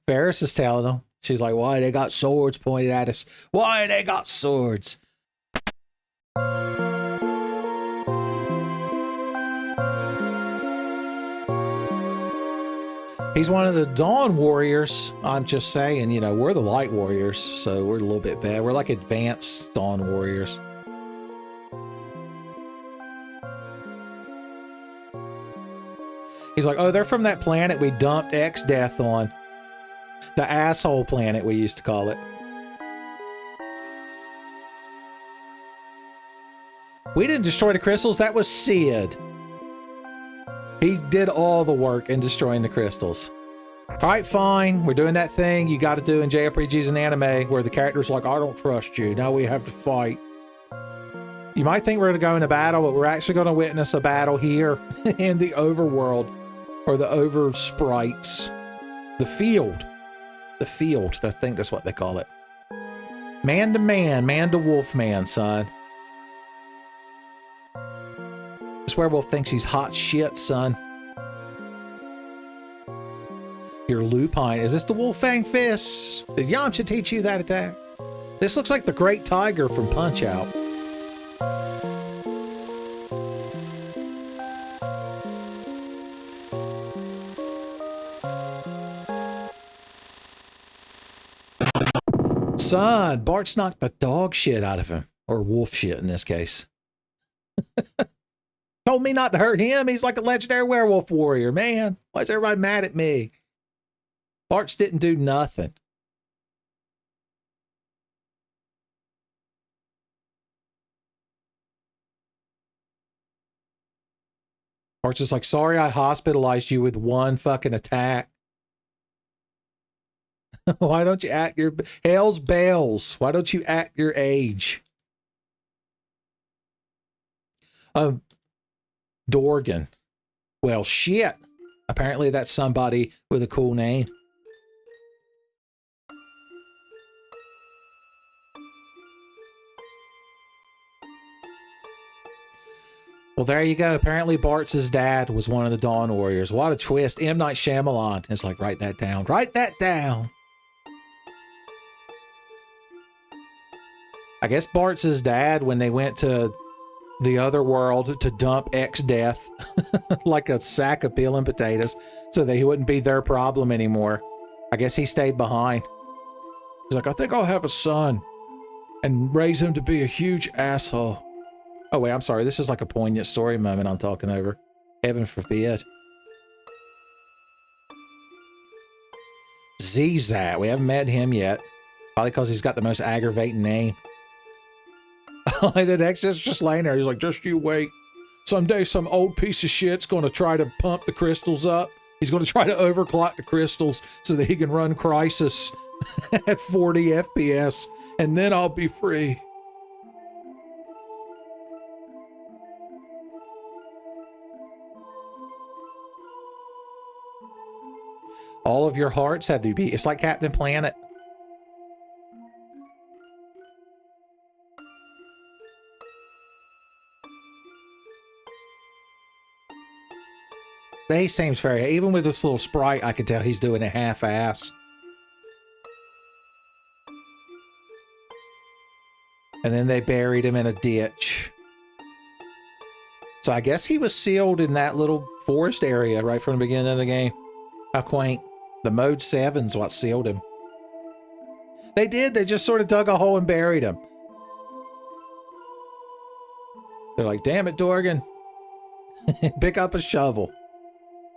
Ferris is telling them. She's like, why they got swords pointed at us? Why they got swords? He's one of the Dawn Warriors. I'm just saying, you know, we're the Light Warriors, so we're a little bit bad. We're like advanced Dawn Warriors. He's like, oh, they're from that planet we dumped X-Death on. The asshole planet, we used to call it. We didn't destroy the crystals. That was Sid. He did all the work in destroying the crystals. All right, fine. We're doing that thing you got to do in JRPGs and anime where the character's like, I don't trust you. Now we have to fight. You might think we're going to go into battle, but we're actually going to witness a battle here in the overworld. Or the over sprites. The field. The field. I think that's what they call it. Man to man. Man to wolf man, son. This werewolf thinks he's hot shit, son. Your lupine. Is this the wolf fang fist? Did Yamcha teach you that attack? This looks like the great tiger from Punch-Out. Son, Bart's knocked the dog shit out of him. Or wolf shit in this case. Told me not to hurt him. He's like a legendary werewolf warrior, man. Why is everybody mad at me? Bart's didn't do nothing. Bart's just like, sorry I hospitalized you with one fucking attack. Why don't you act your... Hell's bells. Why don't you act your age? Dorgan. Well, shit. Apparently that's somebody with a cool name. Well, there you go. Apparently Bart's dad was one of the Dawn Warriors. What a twist. M. Night Shyamalan. It's like, write that down. Write that down. I guess Bart's dad, when they went to the other world to dump X-Death like a sack of peeling potatoes so that he wouldn't be their problem anymore, I guess he stayed behind. He's like, I think I'll have a son and raise him to be a huge asshole. Oh, wait, I'm sorry. This is like a poignant story moment I'm talking over. Heaven forbid. Zizat. We haven't met him yet. Probably because he's got the most aggravating name. The next is just laying there. He's like, just you wait. Someday some old piece of shit's going to try to pump the crystals up. He's going to try to overclock the crystals so that he can run Crisis at 40 FPS. And then I'll be free. All of your hearts have to be. It's like Captain Planet. He seems very. Even with this little sprite, I could tell he's doing it half-assed. And then they buried him in a ditch. So I guess he was sealed in that little forest area right from the beginning of the game. How quaint. The Mode 7's what sealed him. They did. They just sort of dug a hole and buried him. They're like, damn it, Dorgan. Pick up a shovel.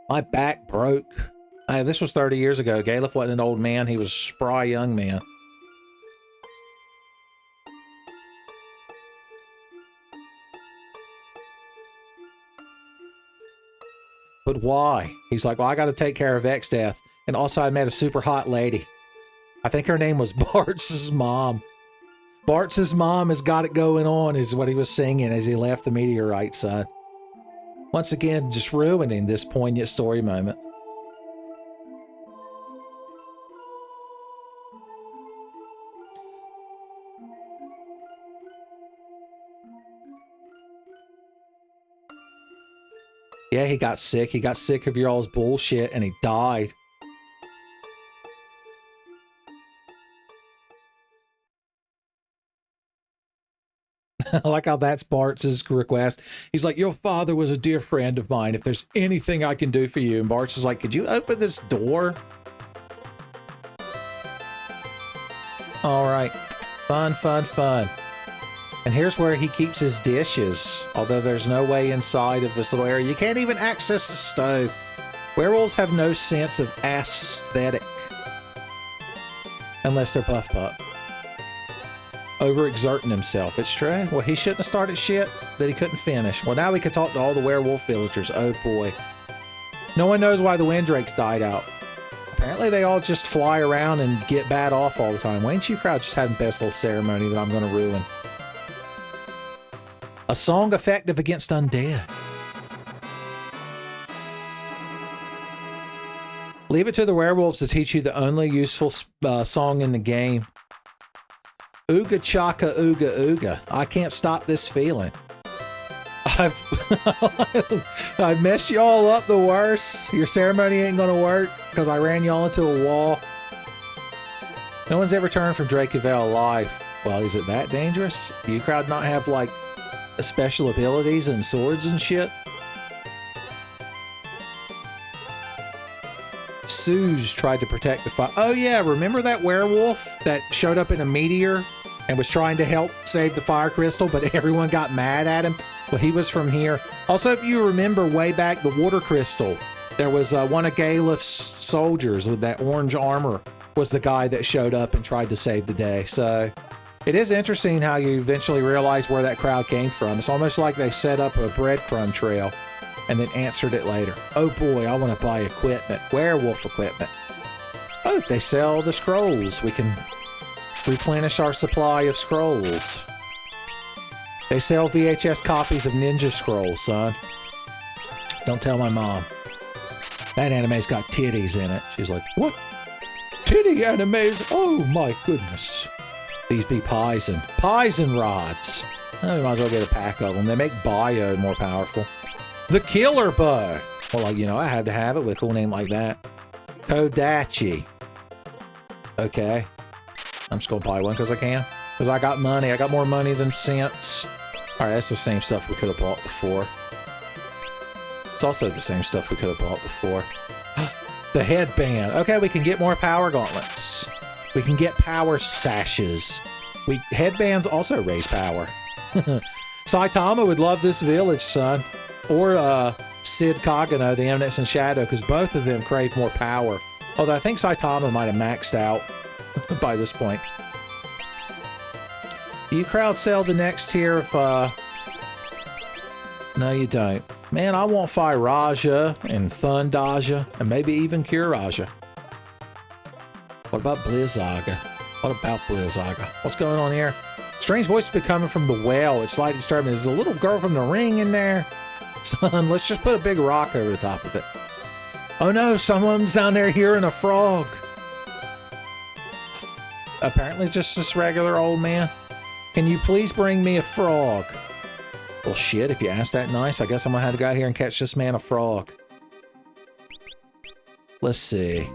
My back broke. This was 30 years ago. Galef wasn't an old man. He was a spry young man. But why? He's like, well, I got to take care of X-Death. And also I met a super hot lady. I think her name was Bart's mom. Bart's mom has got it going on, is what he was singing as he left the meteorite sun. Once again, just ruining this poignant story moment. Yeah, he got sick. He got sick of y'all's bullshit and he died. I like how that's Bart's request. He's like, your father was a dear friend of mine. If there's anything I can do for you. And Bart's is like, could you open this door? All right. Fun, fun, fun. And here's where he keeps his dishes. Although there's no way inside of this little area. You can't even access the stove. Werewolves have no sense of aesthetic. Unless they're Buff Pup. Overexerting himself. It's true. Well, he shouldn't have started shit that he couldn't finish. Well, now we can talk to all the werewolf villagers. Oh boy. No one knows why the Windrakes died out. Apparently they all just fly around and get bad off all the time. Why ain't you crowd just having best little ceremony that I'm going to ruin? A song effective against undead. Leave it to the werewolves to teach you the only useful song in the game. Ooga chaka ooga ooga. I can't stop this feeling. I've messed y'all up the worst. Your ceremony ain't gonna work because I ran y'all into a wall. No one's ever turned from Dracovale alive. Well, is it that dangerous? Do you crowd not have like special abilities and swords and shit? Suze tried to protect the fire. Oh yeah, remember that werewolf that showed up in a meteor and was trying to help save the fire crystal, but everyone got mad at him? Well, he was from here. Also, if you remember way back, the water crystal, there was one of Galef's soldiers with that orange armor was the guy that showed up and tried to save the day. So it is interesting how you eventually realize where that crowd came from. It's almost like they set up a breadcrumb trail and then answered it later. Oh boy, I want to buy equipment. Werewolf equipment. Oh, they sell the scrolls. We can replenish our supply of scrolls. They sell VHS copies of Ninja Scrolls, son. Don't tell my mom. That anime's got titties in it. She's like, what? Titty animes? Oh my goodness. These be pies and rods. Oh, we might as well get a pack of them. They make bio more powerful. The killer bow. Well, you know, I had to have it with a cool name like that. Kodachi. Okay. I'm just gonna buy one because I can. Because I got money. I got more money than sense. Alright, that's the same stuff we could have bought before. It's also the same stuff we could have bought before. The headband. Okay, we can get more power gauntlets. We can get power sashes. Headbands also raise power. Saitama would love this village, son. Or Sid Kagano, the Eminence in Shadow, because both of them crave more power. Although I think Saitama might have maxed out by this point. You crowd sell the next tier of, No, you don't. Man, I want Firaja and Thundaja and maybe even Kuraja. What about Blizzaga? What about Blizzaga? What's going on here? Strange voice has been coming from the well. It's slightly disturbing. There's a little girl from the ring in there. Son, let's just put a big rock over the top of it. Oh no, someone's down there hearing a frog. Apparently just this regular old man. Can you please bring me a frog? Well, shit, if you ask that nice, I guess I'm gonna have to go out here and catch this man a frog. Let's see.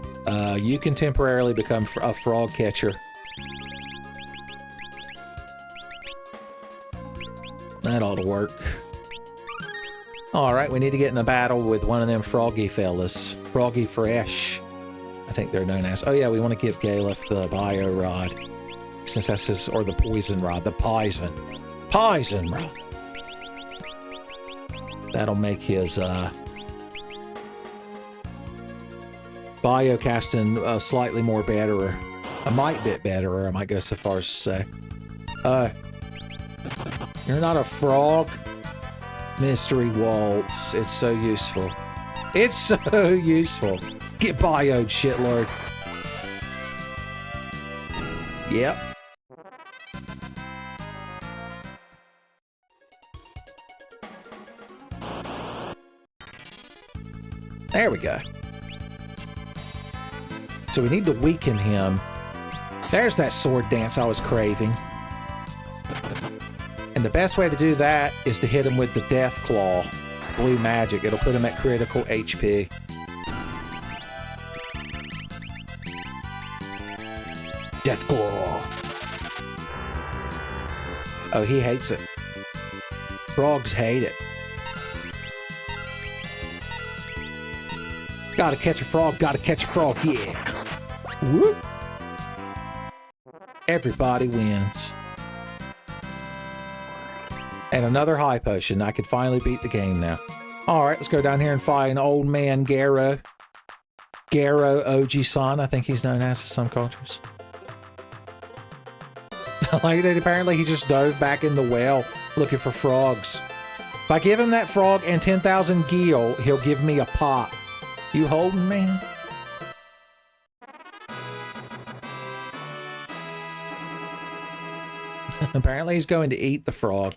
You can temporarily become a frog catcher. That ought to work. Alright, we need to get in a battle with one of them froggy fellas. Froggy Fresh, I think they're known as. Oh yeah, we want to give Galef the bio rod. Since that's his, or the poison rod, the poison rod. That'll make his, bio casting slightly more better. A might bit better, or I might go so far as to say. You're not a frog? Mystery Waltz. It's so useful. It's so useful. Get bioed, shitlord. Yep. There we go. So we need to weaken him. There's that sword dance I was craving. And the best way to do that is to hit him with the Death Claw. Blue magic. It'll put him at critical HP. Death Claw. Oh, he hates it. Frogs hate it. Gotta catch a frog, gotta catch a frog, yeah. Whoop. Everybody wins. And another high potion. I could finally beat the game now. Alright, let's go down here and find old man Garo. Garo Oji-san, I think he's known as in some cultures. Like that, apparently he just dove back in the well looking for frogs. If I give him that frog and 10,000 gil, he'll give me a pot. You holding, man? Apparently he's going to eat the frog.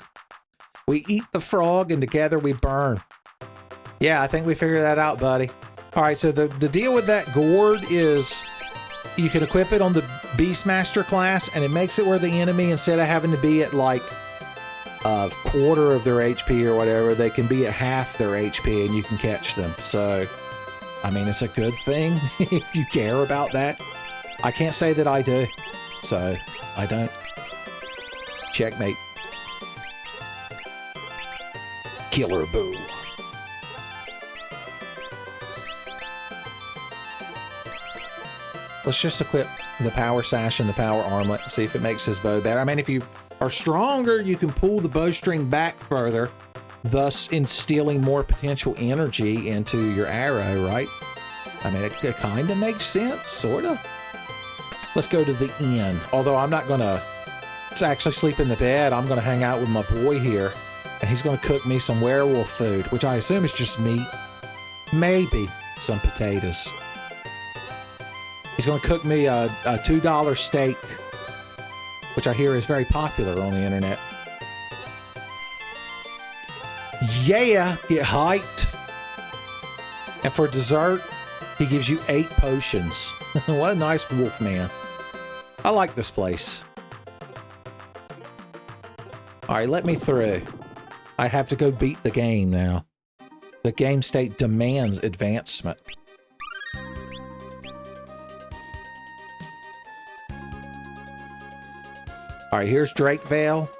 We eat the frog and together we burn. Yeah, I think we figured that out, buddy. Alright, so the deal with that gourd is you can equip it on the Beastmaster class and it makes it where the enemy, instead of having to be at like a quarter of their HP or whatever, they can be at half their HP and you can catch them. So, I mean, it's a good thing if you care about that. I can't say that I do, so I don't. Checkmate. Killer Boo. Let's just equip the power sash and the power armlet and see if it makes his bow better. I mean, if you are stronger, you can pull the bowstring back further, thus instilling more potential energy into your arrow, right? I mean, it kind of makes sense, sort of. Let's go to the inn. Although I'm not going to actually sleep in the bed. I'm going to hang out with my boy here, and he's going to cook me some werewolf food, which I assume is just meat. Maybe some potatoes. He's going to cook me a $2 steak, which I hear is very popular on the internet. Yeah, get hyped. And for dessert, he gives you 8 potions. What a nice wolf man. I like this place. All right, let me through. I have to go beat the game now. The game state demands advancement. All right, here's Drakevale.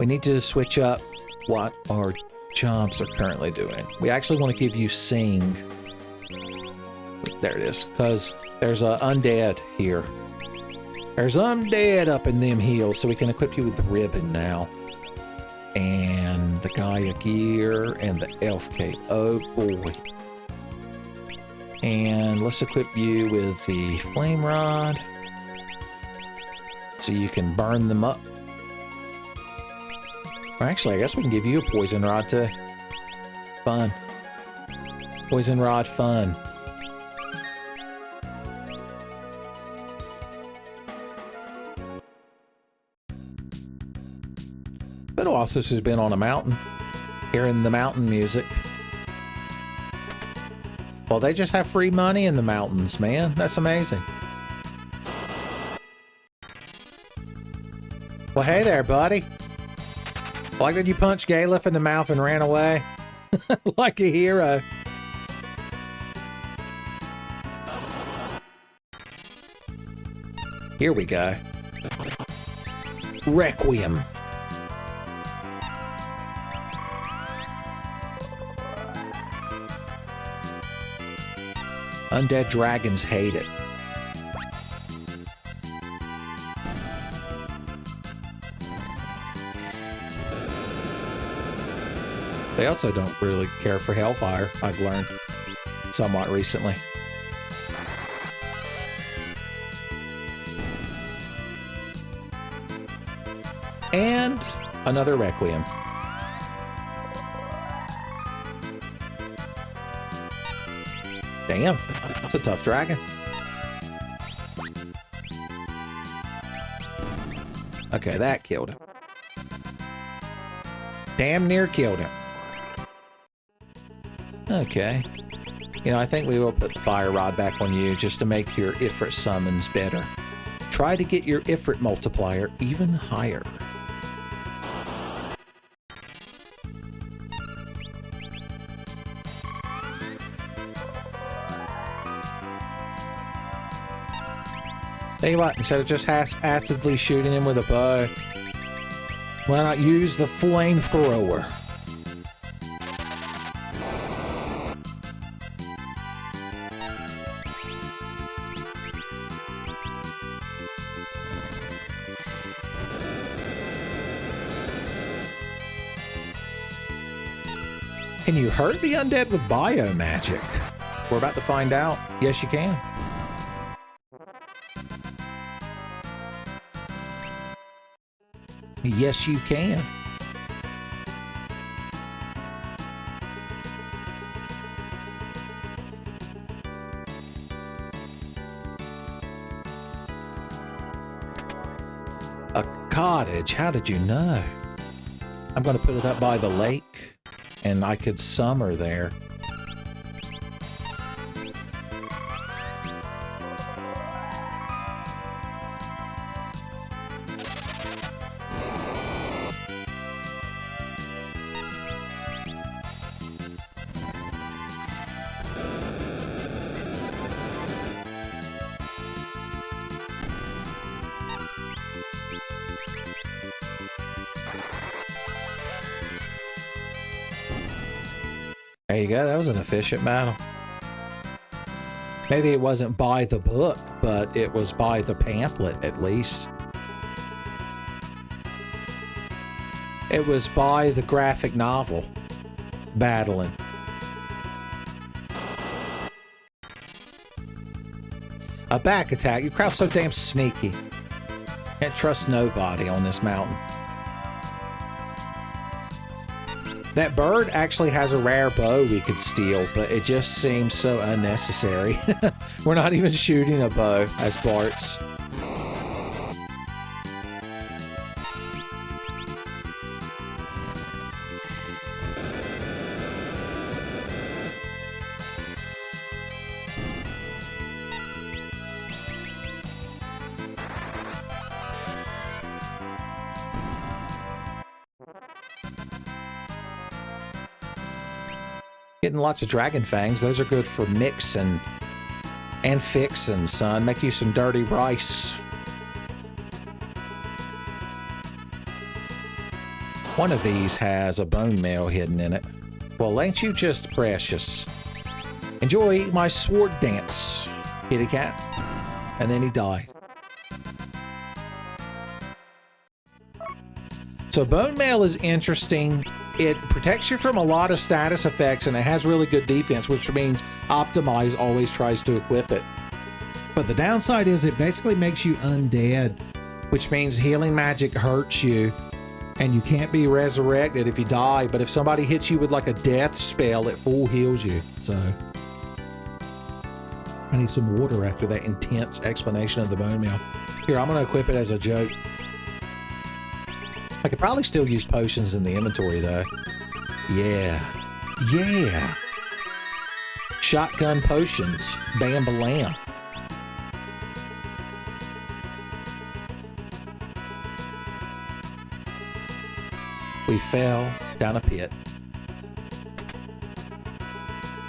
We need to switch up what our jobs are currently doing. We actually want to give you Sing. There it is, because there's a undead here. There's undead up in them hills, so we can equip you with the ribbon now. And the Gaia gear and the elf cape. Oh boy. And let's equip you with the flame rod so you can burn them up. Or actually, I guess we can give you a poison rod too. Fun. Poison rod fun. Been a while since we've been on a mountain, hearing the mountain music. Well, they just have free money in the mountains, man. That's amazing. Well, hey there, buddy. Like that you punched Galef in the mouth and ran away? Like a hero. Here we go. Requiem. Undead dragons hate it. They also don't really care for hellfire, I've learned somewhat recently. And another Requiem. Damn, it's a tough dragon. Okay, that killed him. Damn near killed him. Okay. You know, I think we will put the fire rod back on you just to make your Ifrit summons better. Try to get your Ifrit multiplier even higher. Tell you what, instead of just acidly shooting him with a bow, why not use the flamethrower? Can you hurt the undead with biomagic? We're about to find out. Yes, you can. Yes, you can. A cottage? How did you know? I'm going to put it up by the lake, and I could summer there. There you go, that was an efficient battle. Maybe it wasn't by the book, but it was by the pamphlet at least. It was by the graphic novel battling. A back attack? Your crowd's so damn sneaky. Can't trust nobody on this mountain. That bird actually has a rare bow we could steal, but it just seems so unnecessary. We're not even shooting a bow as Bart's. Getting lots of dragon fangs. Those are good for mixing and fixing, son. Make you some dirty rice. One of these has a bone mail hidden in it. Well, ain't you just precious? Enjoy my sword dance, kitty cat. And then he died. So bone mail is interesting. It protects you from a lot of status effects, and it has really good defense, which means Optimize always tries to equip it. But the downside is it basically makes you undead, which means healing magic hurts you, and you can't be resurrected if you die. But if somebody hits you with like a death spell, it full heals you. So I need some water after that intense explanation of the bone meal. Here, I'm going to equip it as a joke. I could probably still use potions in the inventory, though. Yeah. Yeah. Shotgun potions. Bam-balam. We fell down a pit.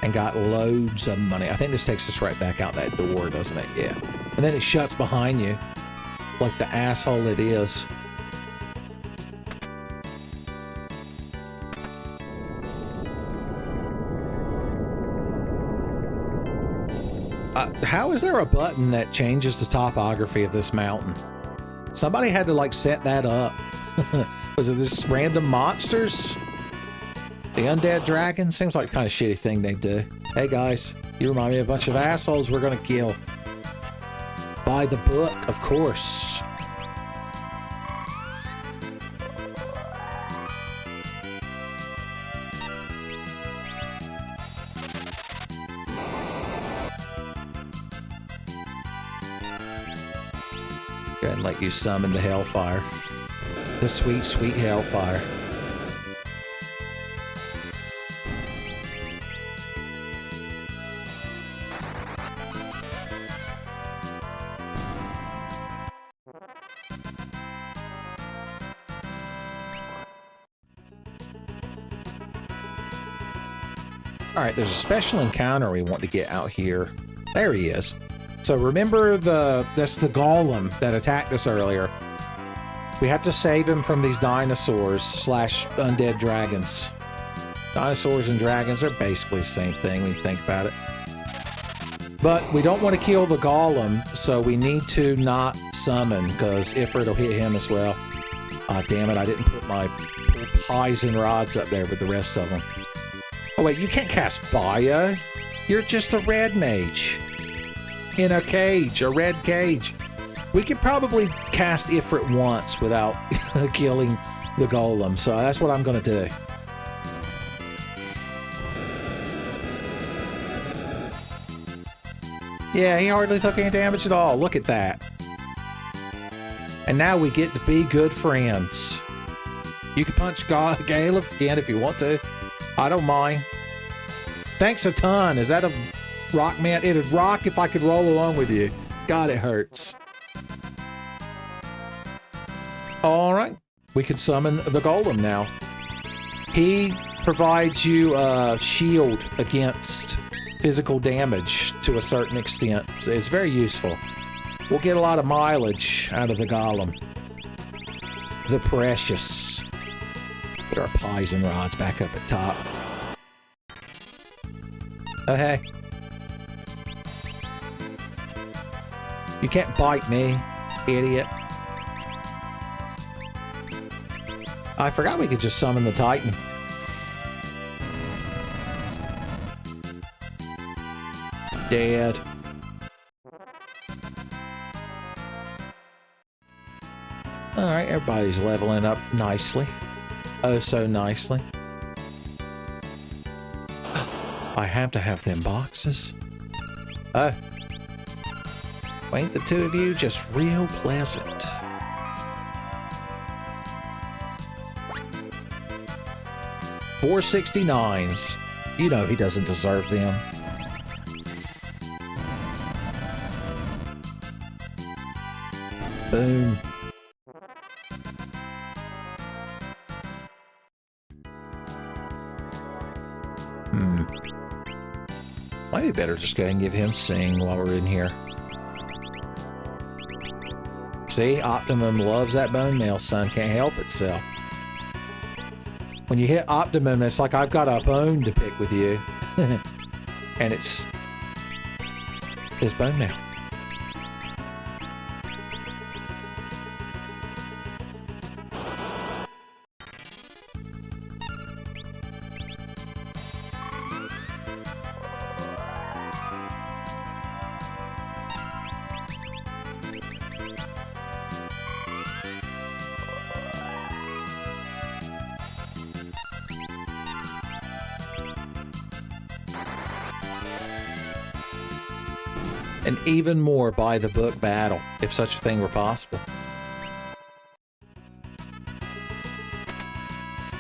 And got loads of money. I think this takes us right back out that door, doesn't it? Yeah. And then it shuts behind you. Like the asshole it is. How is there a button that changes the topography of this mountain? Somebody had to like set that up. Was it this random monsters? The undead dragon? Seems like the kind of shitty thing they do. Hey guys, you remind me of a bunch of assholes we're gonna kill. By the book, of course. Go ahead and let you summon the hellfire. The sweet, sweet hellfire. Alright, there's a special encounter we want to get out here. There he is. So remember that's the golem that attacked us earlier. We have to save him from these dinosaurs slash undead dragons. Dinosaurs and dragons are basically the same thing when you think about it. But we don't want to kill the golem, so we need to not summon, because Ifrit will hit him as well. Ah, damn it, I didn't put my pies and rods up there with the rest of them. Oh wait, you can't cast Bio. You're just a red mage. In a cage, a red cage. We could probably cast Ifrit once without killing the golem, so that's what I'm gonna do. Yeah, he hardly took any damage at all. Look at that. And now we get to be good friends. You can punch Gale again if you want to. I don't mind. Thanks a ton. Is that a rock, man? It'd rock if I could roll along with you. God, it hurts. Alright. We can summon the golem now. He provides you a shield against physical damage to a certain extent. So it's very useful. We'll get a lot of mileage out of the golem. The precious. Put our pies and rods back up at top. Oh, hey. You can't bite me, idiot. I forgot we could just summon the Titan. Dead. Alright, everybody's leveling up nicely. Oh, so nicely. I have to have them boxes. Oh. Ain't the two of you just real pleasant? $469s. You know he doesn't deserve them. Boom. Might be better just go ahead and give him Sing while we're in here. See, Optimum loves that bone mail, son. Can't help itself. When you hit Optimum, it's like I've got a bone to pick with you. And it's his bone mail. An even more by-the-book battle, if such a thing were possible.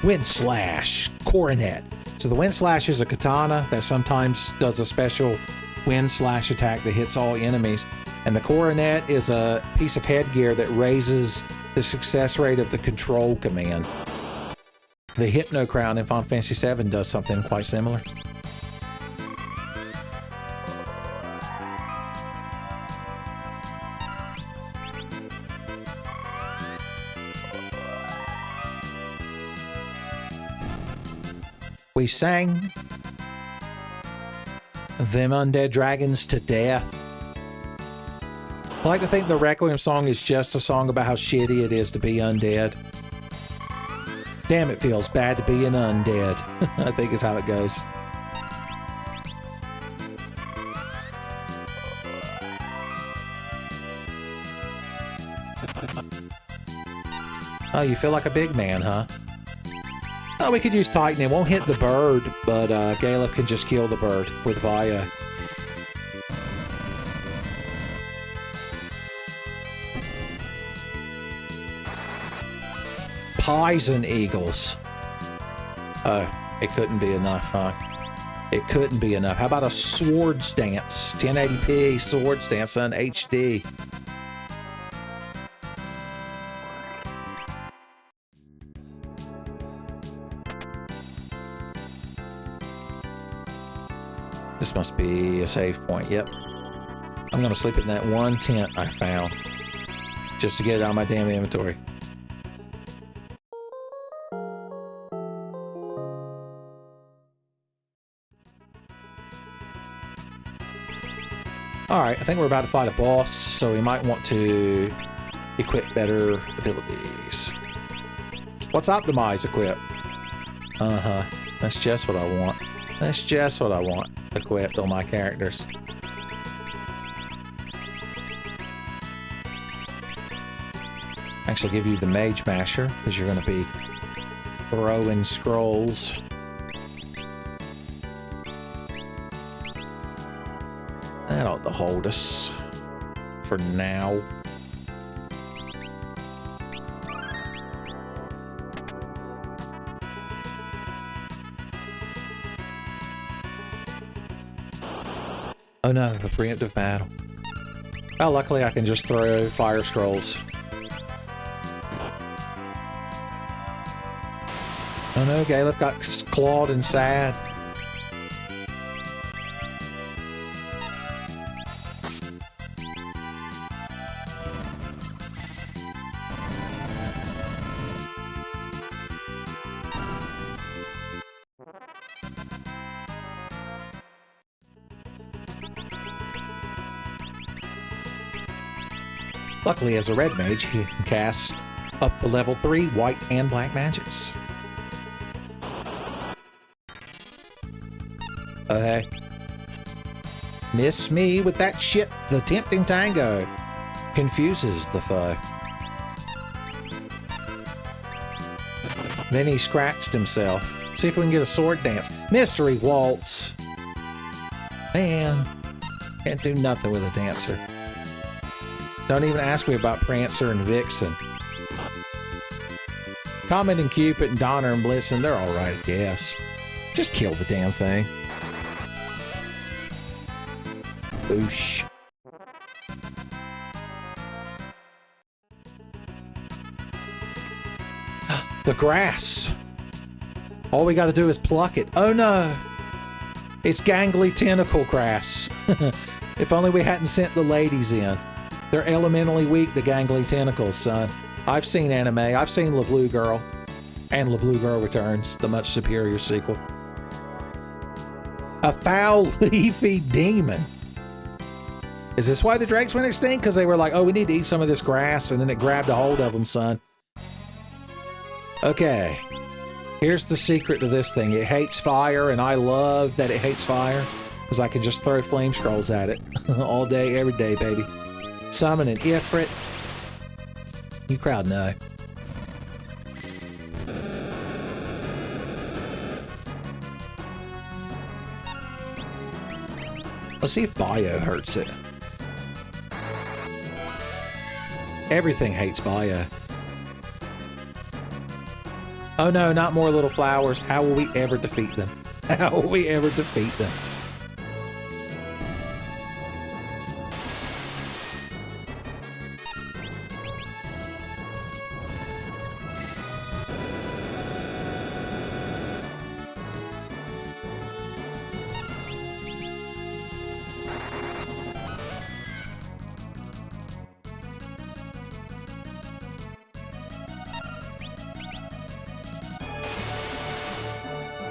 Wind Slash, Coronet. So the Wind Slash is a katana that sometimes does a special Wind Slash attack that hits all enemies. And the Coronet is a piece of headgear that raises the success rate of the control command. The Hypno Crown in Final Fantasy VII does something quite similar. We sang them undead dragons to death. I like to think the Requiem song is just a song about how shitty it is to be undead. Damn, it feels bad to be an undead. I think is how it goes. Oh, you feel like a big man, huh? Oh, we could use Titan. It won't hit the bird, but Galef can just kill the bird with Via. Poison Eagles. Oh, it couldn't be enough, huh? It couldn't be enough. How about a Swords Dance? 1080p Swords Dance on HD. This must be a save point. Yep. I'm gonna sleep in that one tent I found just to get it out of my damn inventory. Alright, I think we're about to fight a boss, so we might want to equip better abilities. What's Optimize equip? Uh-huh. That's just what I want. That's just what I want equipped on my characters. Actually give you the Mage Masher, because you're going to be throwing scrolls. That ought to hold us for now. Oh no, a preemptive battle. Oh, luckily I can just throw fire scrolls. Oh no, Galef got clawed and sad. Luckily, as a red mage, he can cast up to level 3 white and black magics. Hey. Miss me with that shit. The tempting tango confuses the foe. Then he scratched himself. See if we can get a sword dance. Mystery waltz. Man, can't do nothing with a dancer. Don't even ask me about Prancer and Vixen. Comet and Cupid and Donner and Blitzen, they're alright, I guess. Just kill the damn thing. Boosh. The grass. All we gotta do is pluck it. Oh no! It's gangly tentacle grass. If only we hadn't sent the ladies in. They're elementally weak to gangly tentacles, son. I've seen anime. I've seen La Blue Girl. And La Blue Girl Returns, the much superior sequel. A foul, leafy demon. Is this why the drakes went extinct? Because they were like, oh, we need to eat some of this grass, and then it grabbed a hold of them, son. Okay. Here's the secret to this thing. It hates fire, and I love that it hates fire, because I can just throw flame scrolls at it. All day, every day, baby. Summon an Ifrit. You crowd know. Let's see if bio hurts it. Everything hates bio. Oh no, not more little flowers. How will we ever defeat them? How will we ever defeat them?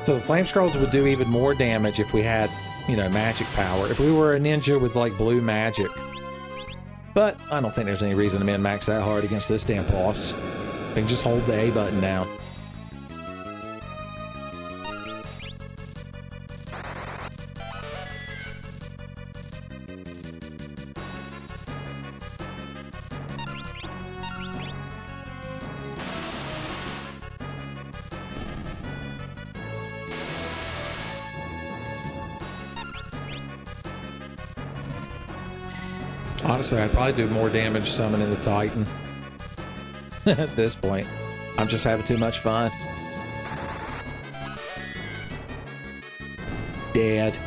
So the flame scrolls would do even more damage if we had, you know, magic power. If we were a ninja with, like, blue magic. But I don't think there's any reason to min-max that hard against this damn boss. We can just hold the A button down. Honestly, I'd probably do more damage summoning the Titan. At this point, I'm just having too much fun. Dead.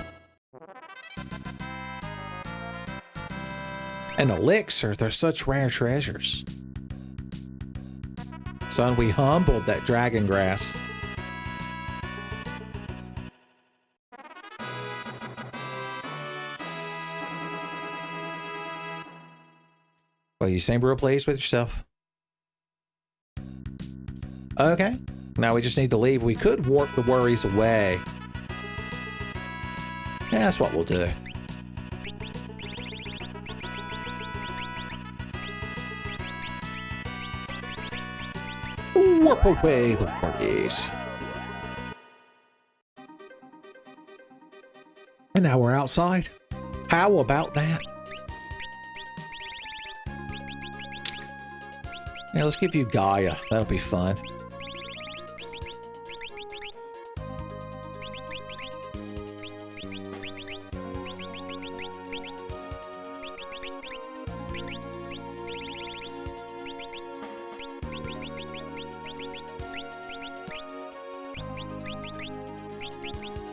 An elixir, they're such rare treasures. Son, we humbled that dragon grass. Well, you seem real pleased with yourself. Okay, now we just need to leave. We could warp the worries away. Yeah, that's what we'll do. Warp away the worries. And now we're outside. How about that? Yeah, let's give you Gaia. That'll be fun.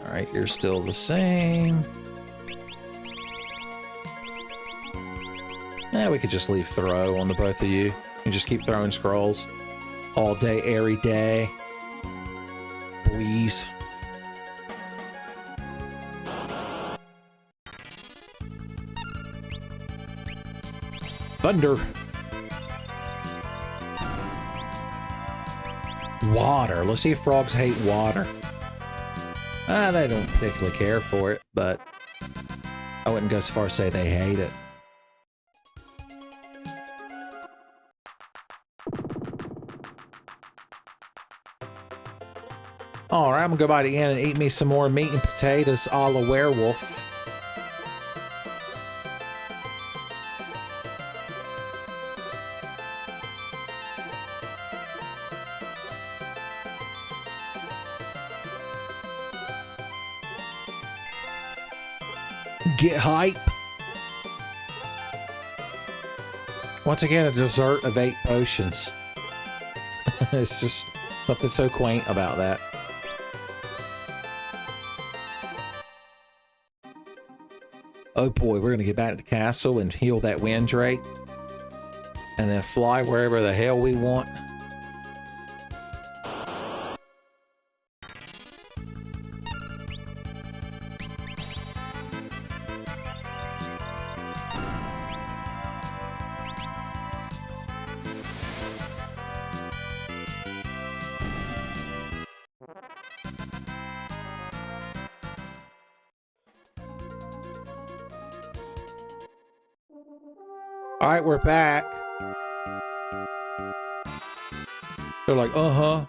Alright, you're still the same. Yeah, we could just leave throw on the both of you. And just keep throwing scrolls. All day, every day. Please. Thunder. Water. Let's see if frogs hate water. They don't particularly care for it, but I wouldn't go so far as say they hate it. Alright, I'm gonna go by the inn and eat me some more meat and potatoes a la werewolf. Get hype. Once again, a dessert of 8 potions. It's just something so quaint about that. Oh boy, we're gonna get back to the castle and heal that wind drake. And then fly wherever the hell we want. All right, we're back. They're like, uh-huh.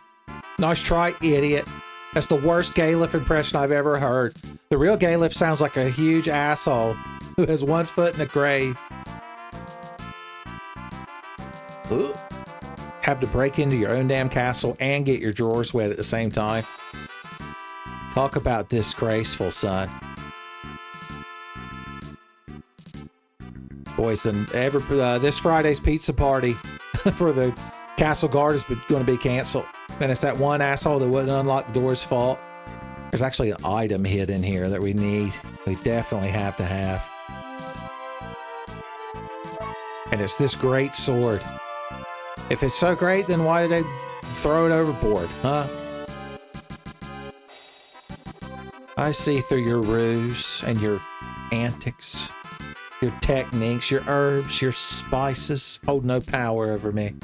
Nice try, idiot. That's the worst Galef impression I've ever heard. The real Galef sounds like a huge asshole who has one foot in a grave. Ooh. Have to break into your own damn castle and get your drawers wet at the same time. Talk about disgraceful, son. Boys, then this Friday's pizza party for the castle guard is going to be canceled. And it's that one asshole that wouldn't unlock the door's fault. There's actually an item hid in here that we need. We definitely have to have. And it's this great sword. If it's so great, then why did they throw it overboard, huh? I see through your ruse and your antics, your techniques, your herbs, your spices hold no power over me.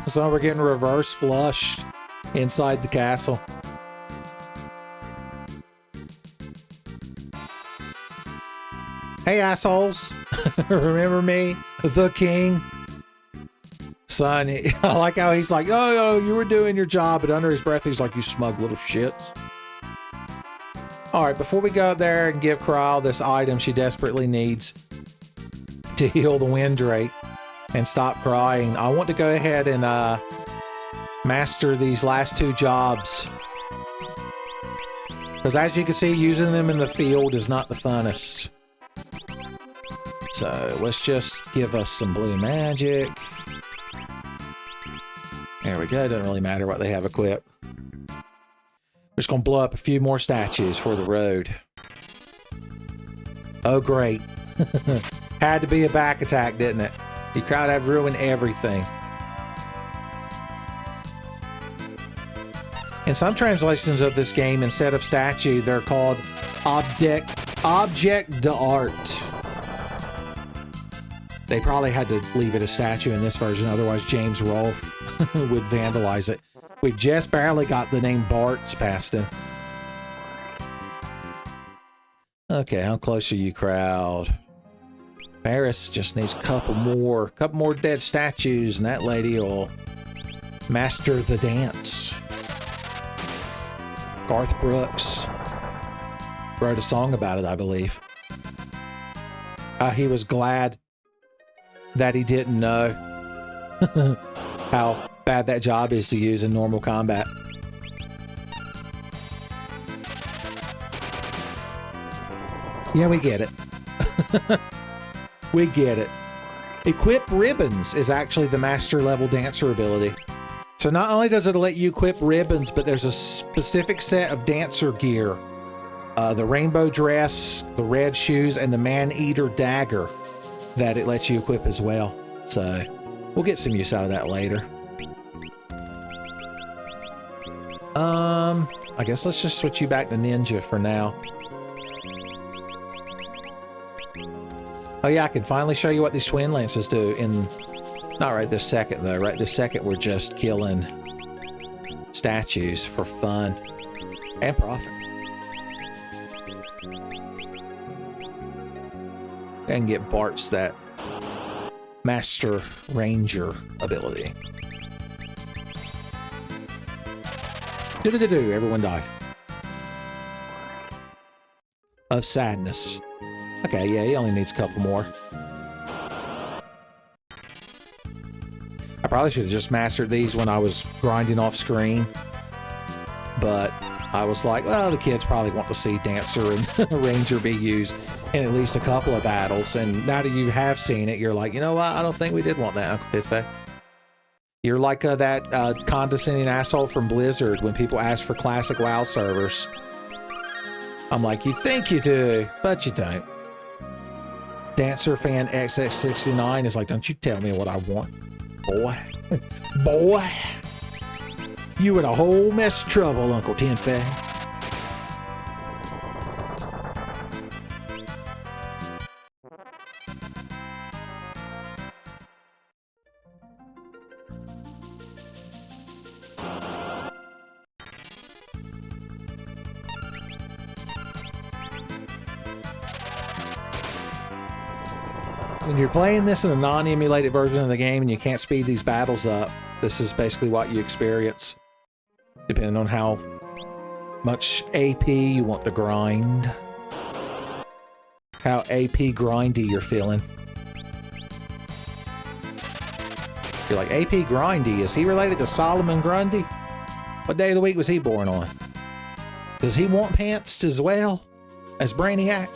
So we're getting reverse flushed inside the castle. Hey, assholes. Remember me? The king? Son, I like how he's like, oh, you were doing your job, but under his breath, he's like, you smug little shits. All right, before we go up there and give Kral this item she desperately needs to heal the wind drake and stop crying, I want to go ahead and master these last two jobs. Because as you can see, using them in the field is not the funnest. So let's just give us some blue magic. There we go. Doesn't really matter what they have equipped. We're just going to blow up a few more statues for the road. Oh, great. Had to be a back attack, didn't it? You could have ruined everything. In some translations of this game, instead of statue, they're called object d'art. They probably had to leave it a statue in this version, otherwise James Rolfe would vandalize it. We've just barely got the name Bart's past him. Okay, how close are you, crowd? Paris just needs a couple more dead statues, and that lady will master the dance. Garth Brooks wrote a song about it, I believe. He was glad that he didn't know how bad that job is to use in normal combat. Yeah, we get it. We get it. Equip ribbons is actually the master level dancer ability. So not only does it let you equip ribbons, but there's a specific set of dancer gear. The rainbow dress, the red shoes, and the man-eater dagger that it lets you equip as well. So we'll get some use out of that later. I guess let's just switch you back to ninja for now. Oh yeah, I can finally show you what these twin lances do in... Not right this second, though. Right this second, we're just killing statues for fun and profit. And get Bart's that Master Ranger ability. Do-do-do-do, everyone died. Of sadness. Okay, yeah, he only needs a couple more. I probably should have just mastered these when I was grinding off screen. But I was like, well, the kids probably want to see Dancer and Ranger be used in at least a couple of battles. And now that you have seen it, you're like, you know what? I don't think we did want that, Uncle Tenfey. You're like that condescending asshole from Blizzard when people ask for classic WoW servers. I'm like, you think you do, but you don't. Dancer fan XX69 is like, don't you tell me what I want, boy. Boy. You in a whole mess of trouble, Uncle Tenfey. When you're playing this in a non-emulated version of the game and you can't speed these battles up, this is basically what you experience, depending on how much AP you want to grind. How AP grindy you're feeling. You're like, AP Grindy, is he related to Solomon Grundy? What day of the week was he born on? Does he want pants as well as Brainiac?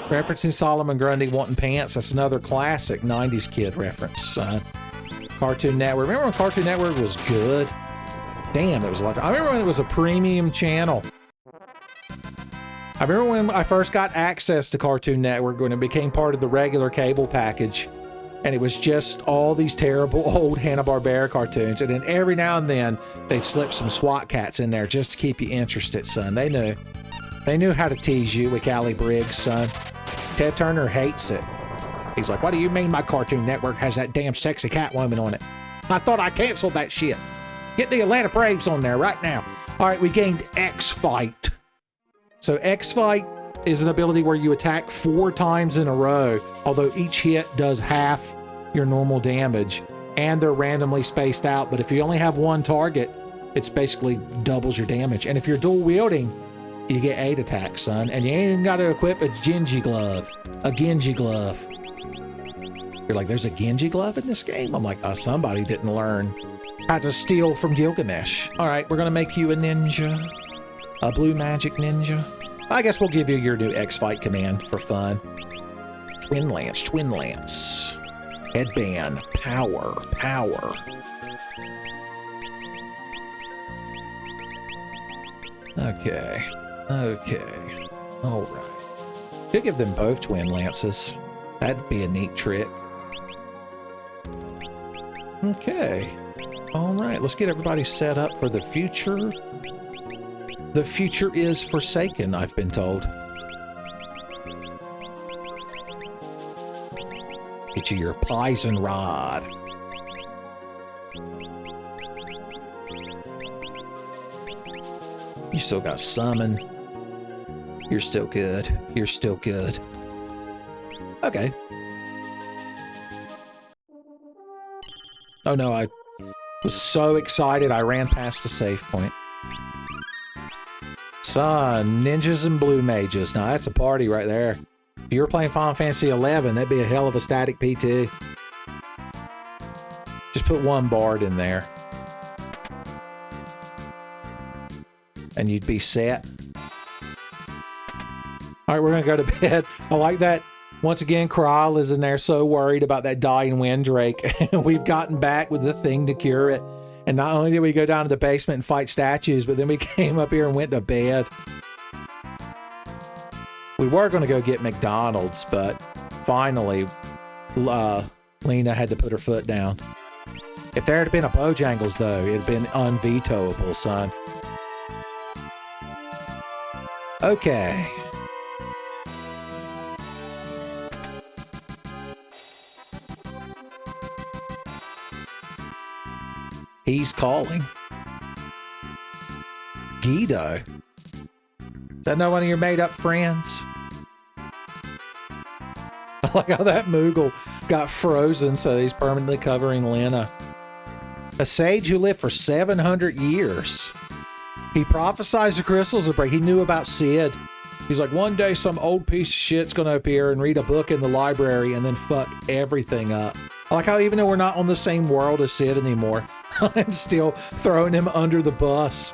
Referencing Solomon Grundy wanting pants, that's another classic 90s kid reference. Cartoon Network. Remember when Cartoon Network was good? Damn, it was a lot. I remember when it was a premium channel. I remember when I first got access to Cartoon Network, when it became part of the regular cable package. And it was just all these terrible old Hanna-Barbera cartoons. And then every now and then, they'd slip some SWAT cats in there just to keep you interested, son. They knew. They knew how to tease you with Callie Briggs, son. Ted Turner hates it. He's like, what do you mean my Cartoon Network has that damn sexy Catwoman on it? I thought I canceled that shit. Get the Atlanta Braves on there right now. All right, we gained X-Fight. So X-Fight is an ability where you attack 4 times in a row, although each hit does half your normal damage, and they're randomly spaced out. But if you only have one target, it's basically doubles your damage. And if you're dual wielding, you get 8 attacks, son. And you ain't even got to equip a Genji glove. A Genji glove. You're like, there's a Genji glove in this game? I'm like, somebody didn't learn how to steal from Gilgamesh. All right, we're going to make you a ninja. A blue magic ninja. I guess we'll give you your new X-Fight command for fun. Twin Lance, Twin Lance. Headband, power, power. Okay, okay. All right. Could give them both Twin Lances. That'd be a neat trick. Okay. All right, let's get everybody set up for the future. The future is forsaken, I've been told. Get you your Poison Rod. You still got Summon. You're still good. You're still good. Okay. Oh no, I was so excited I ran past the save point. Son, ninjas and blue mages. Now that's a party right there. If you were playing Final Fantasy XI, that'd be a hell of a static PT. Just put one bard in there. And you'd be set. Alright, we're gonna go to bed. I like that. Once again, Kral is in there so worried about that dying Windrake. We've gotten back with the thing to cure it. And not only did we go down to the basement and fight statues, but then we came up here and went to bed. We were going to go get McDonald's, but finally, Lena had to put her foot down. If there had been a Bojangles, though, it'd been unvetoable, son. Okay. He's calling. Guido? Is that not one of your made-up friends? I like how that Moogle got frozen, so he's permanently covering Lena. A sage who lived for 700 years. He prophesied the crystals would break. He knew about Sid. He's like, one day some old piece of shit's gonna appear and read a book in the library and then fuck everything up. I like how even though we're not on the same world as Sid anymore, I'm still throwing him under the bus.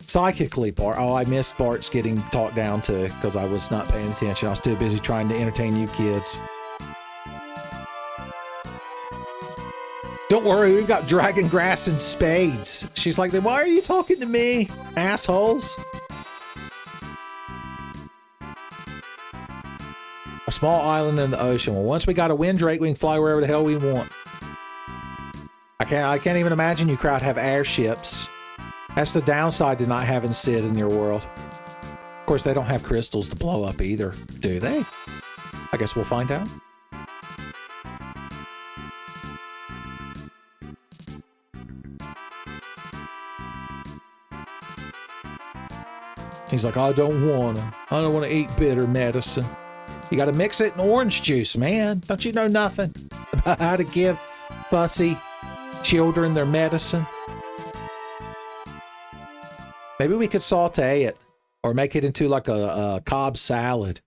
Psychically, Bart. Oh, I missed Bart's getting talked down to because I was not paying attention. I was too busy trying to entertain you kids. Don't worry, we've got dragon grass and spades. She's like, then why are you talking to me, assholes? A small island in the ocean. Well, once we got a Windrake, we can fly wherever the hell we want. I can't even imagine you crowd have airships. That's the downside to not having Sid in your world. Of course, they don't have crystals to blow up either, do they? I guess we'll find out. He's like, I don't want to eat bitter medicine. You got to mix it in orange juice, man. Don't you know nothing about how to give fussy children their medicine? Maybe we could saute it or make it into like a Cobb salad.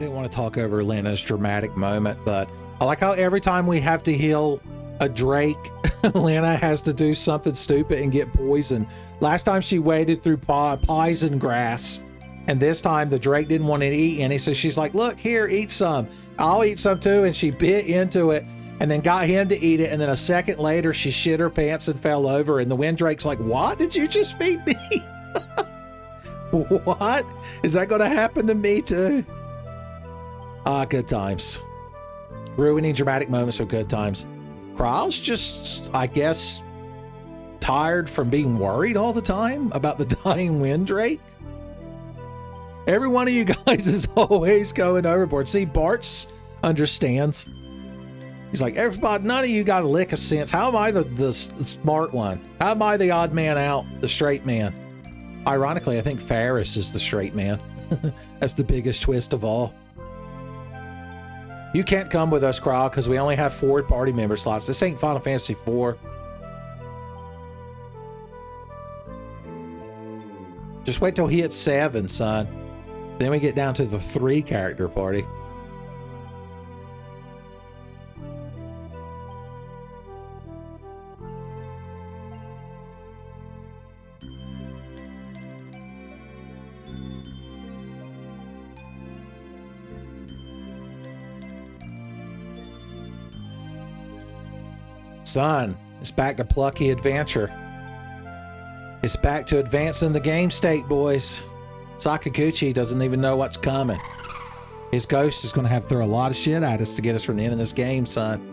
Want to talk over Lena's dramatic moment, but I like how every time we have to heal a Drake, Lena has to do something stupid and get poisoned. Last time she waded through poison grass, and this time the Drake didn't want to eat any, so she's like, look here, eat some. I'll eat some too, and she bit into it and then got him to eat it, and then a second later she shit her pants and fell over, and the Wind Drake's like, what did you just feed me? What? Is that going to happen to me too? Good times. Ruining dramatic moments are good times. Kryle's just, I guess, tired from being worried all the time about the dying Wind Drake. Every one of you guys is always going overboard. See, Bart's understands. He's like, everybody, none of you got a lick of sense. How am I the smart one? How am I the odd man out, the straight man? Ironically, I think Ferris is the straight man. That's the biggest twist of all. You can't come with us, Kryle, because we only have 4 party member slots. This ain't Final Fantasy IV. Just wait till he hits 7, son. Then we get down to the 3 character party. Son, it's back to plucky adventure. It's back to advancing the game state, boys. Sakaguchi doesn't even know what's coming. His ghost is going to have to throw a lot of shit at us to get us from the end of this game, son.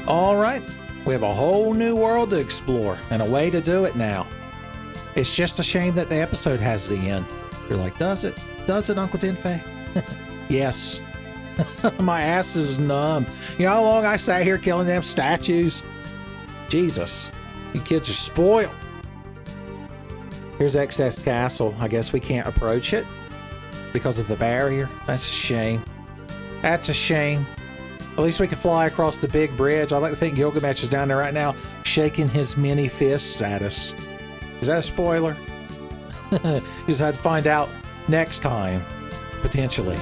All right, we have a whole new world to explore and a way to do it now. It's just a shame that the episode has the end. You're like, does it? Does it, Uncle Tenfey? Yes. My ass is numb. You know how long I sat here killing them statues? Jesus, you kids are spoiled. Here's Excess Castle. I guess we can't approach it because of the barrier. That's a shame. That's a shame. At least we can fly across the big bridge. I'd like to think Gilgamesh is down there right now shaking his many fists at us. Is that a spoiler? You just had to find out next time, potentially.